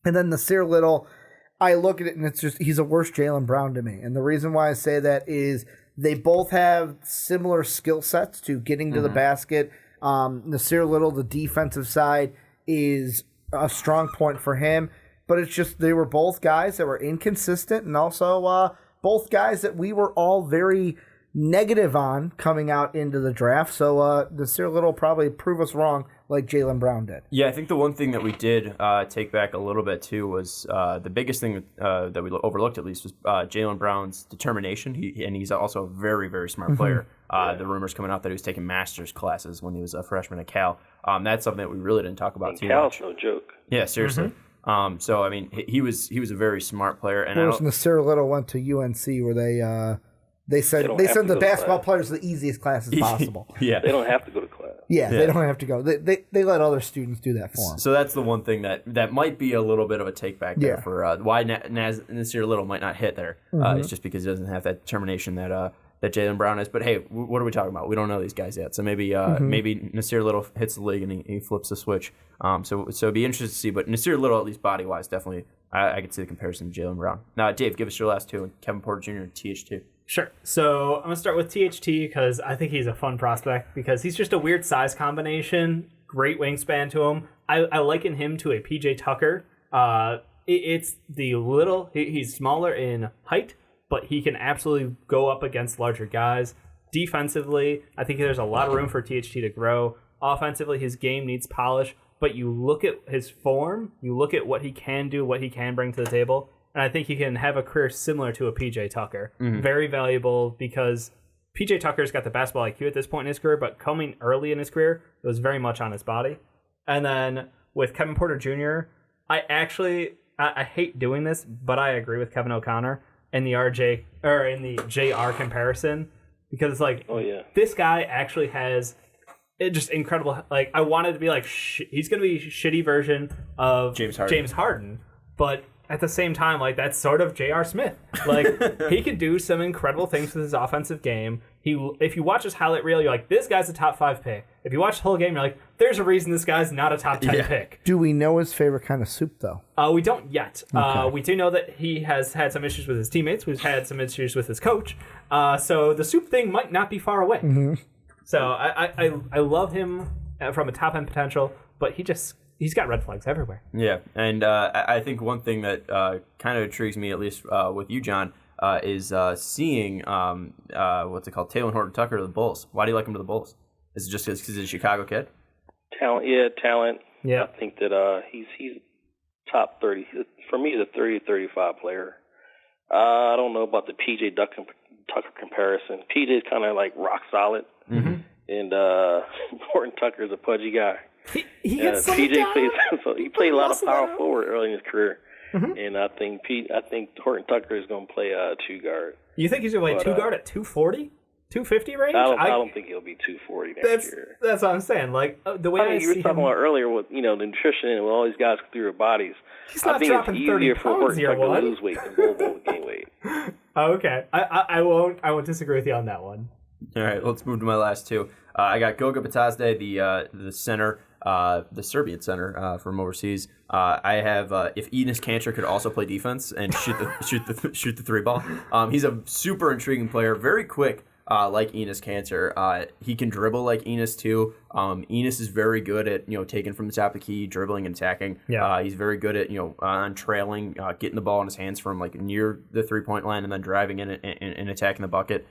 And then Nasir Little, I look at it and it's just, he's a worse Jalen Brown to me. And the reason why I say that is they both have similar skill sets to getting to the basket. Nasir Little, the defensive side, is a strong point for him. But it's just they were both guys that were inconsistent, and also both guys that we were all very negative on coming out into the draft. So Nasir Little probably prove us wrong like Jalen Brown did. Yeah, I think the one thing that we did take back a little bit too was the biggest thing that we overlooked, at least, was Jalen Brown's determination. He's also a very, very smart player. The rumors coming out that he was taking master's classes when he was a freshman at Cal. That's something that we really didn't talk about too much. Cal's no joke. Yeah, seriously. So he was a very smart player. And of course, Nasir Little went to UNC where they said the basketball players are the easiest classes possible. Yeah, they don't have to go to class. Yeah, they don't have to go. They let other students do that for them. So that's the one thing that might be a little bit of a take back there for why Nasir Little might not hit there. It's just because he doesn't have that determination that Jalen Brown is. But hey, what are we talking about? We don't know these guys yet. So maybe maybe Nasir Little hits the league and he flips the switch. So it'd be interesting to see. But Nasir Little, at least body wise, definitely I could see the comparison to Jalen Brown. Now, Dave, give us your last two. Kevin Porter Jr. and TH2. Sure. So I'm going to start with THT because I think he's a fun prospect because he's just a weird size combination, great wingspan to him. I liken him to a PJ Tucker. It's the little, he's smaller in height, but he can absolutely go up against larger guys. Defensively, I think there's a lot of room for THT to grow. Offensively, his game needs polish, but you look at his form, you look at what he can do, what he can bring to the table, and I think he can have a career similar to a PJ Tucker. Very valuable because PJ Tucker's got the basketball IQ at this point in his career, but coming early in his career, it was very much on his body. And then with Kevin Porter Jr., I hate doing this, but I agree with Kevin O'Connor in the JR comparison because it's like, this guy actually has just incredible. Like I wanted to be like, he's going to be a shitty version of James Harden, but at the same time, like that's sort of J.R. Smith. Like he can do some incredible things with his offensive game. If you watch his highlight reel, you're like, this guy's a top 5 pick. If you watch the whole game, you're like, there's a reason this guy's not a top 10 pick. Do we know his favorite kind of soup though? We don't yet. Okay. We do know that he has had some issues with his teammates. We've had some issues with his coach. So the soup thing might not be far away. So I love him from a top end potential, but he's got red flags everywhere. Yeah, and I think one thing that kind of intrigues me, at least with you, John, is seeing what's it called, Taylor Horton-Tucker to the Bulls. Why do you like him to the Bulls? Is it just because he's a Chicago kid? Talent. Yeah, I think that he's top 30. For me, he's a 30-35 player. I don't know about the PJ Tucker comparison. PJ's kind of like rock solid, and Horton-Tucker is a pudgy guy. He gets PJ played a lot of power forward early in his career, and I think Horton-Tucker is going to play a 2 guard. You think he's going to play 2 guard at 240, 250 range? I don't think he'll be 240 next year. That's what I'm saying. Like the way you were talking about earlier with the nutrition and with all these guys through their bodies. He's not dropping 30 pounds here. To lose weight than Bolden to gain weight. Okay, I won't disagree with you on that one. All right, let's move to my last two. I got Koga Patate, the center. The Serbian center from overseas. I have if Enes Kanter could also play defense and shoot the 3 ball. He's a super intriguing player, very quick. Like Enes Kanter, he can dribble like Enes too. Enes is very good at taking from the top of the key, dribbling and attacking. Yeah. He's very good at on trailing, getting the ball in his hands from like near the 3-point line and then driving in and attacking the bucket.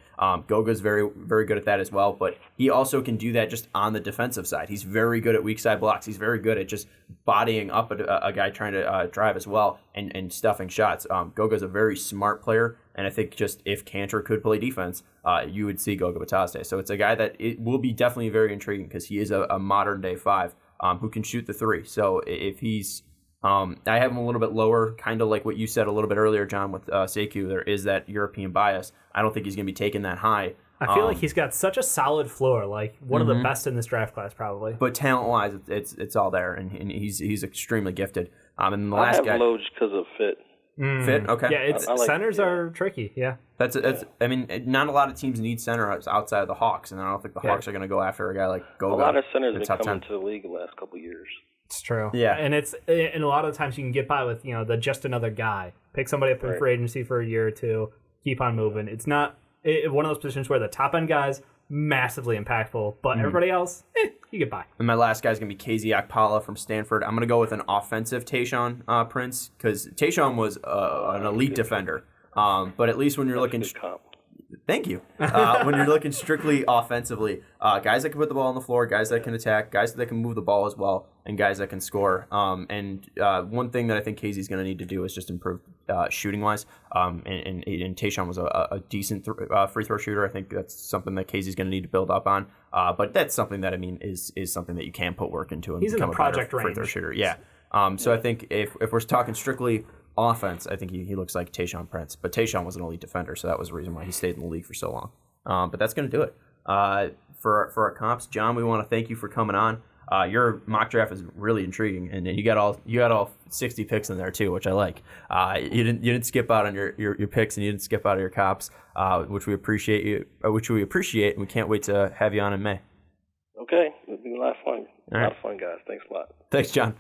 Goga's very very good at that as well, but he also can do that just on the defensive side. He's very good at weak side blocks. He's very good at just bodying up a guy trying to drive as well and stuffing shots. Goga's a very smart player. And I think just if Kanter could play defense, you would see Koga Patate. So it's a guy that it will be definitely very intriguing because he is a modern day 5 who can shoot the 3. So if he's, I have him a little bit lower, kind of like what you said a little bit earlier, John, with Sekou. There is that European bias. I don't think he's going to be taken that high. I feel like he's got such a solid floor, like one of the best in this draft class, probably. But talent-wise, it's all there, and he's extremely gifted. And the I last have guy, Loge because of fit. Fit, okay. Yeah, centers are tricky. Yeah, that's. I mean, not a lot of teams need center outside of the Hawks, and I don't think the Hawks are going to go after a guy like Goga. A lot of centers have been coming to the league the last couple of years. It's true. Yeah, and a lot of times you can get by with the just another guy. Pick somebody up in free agency for a year or two, keep on moving. It's not one of those positions where the top end guys massively impactful, but everybody else, you get by. And my last guy's going to be KZ Akpala from Stanford. I'm going to go with an offensive Tayshaun Prince because Tayshaun was an elite defender. But at least when you're looking... Thank you. When you're looking strictly offensively, guys that can put the ball on the floor, guys that can attack, guys that can move the ball as well, and guys that can score. And one thing that I think KZ's going to need to do is just improve shooting-wise. And Tayshaun was a decent free throw shooter. I think that's something that KZ's going to need to build up on. But that's something that, is something that you can put work into and He's become in the a better project free throw shooter. Yeah. So I think if we're talking strictly offense, I think he looks like Tayshaun Prince. But Tayshaun was an elite defender, so that was the reason why he stayed in the league for so long. But that's going to do it. for our comps. John, we want to thank you for coming on. Your mock draft is really intriguing, and you got all 60 picks in there too, which I like. You didn't skip out on your picks, and you didn't skip out of your cops, which we appreciate, and we can't wait to have you on in May. Okay, it's been a lot of fun. All right. A lot of fun, guys. Thanks a lot. Thanks, John.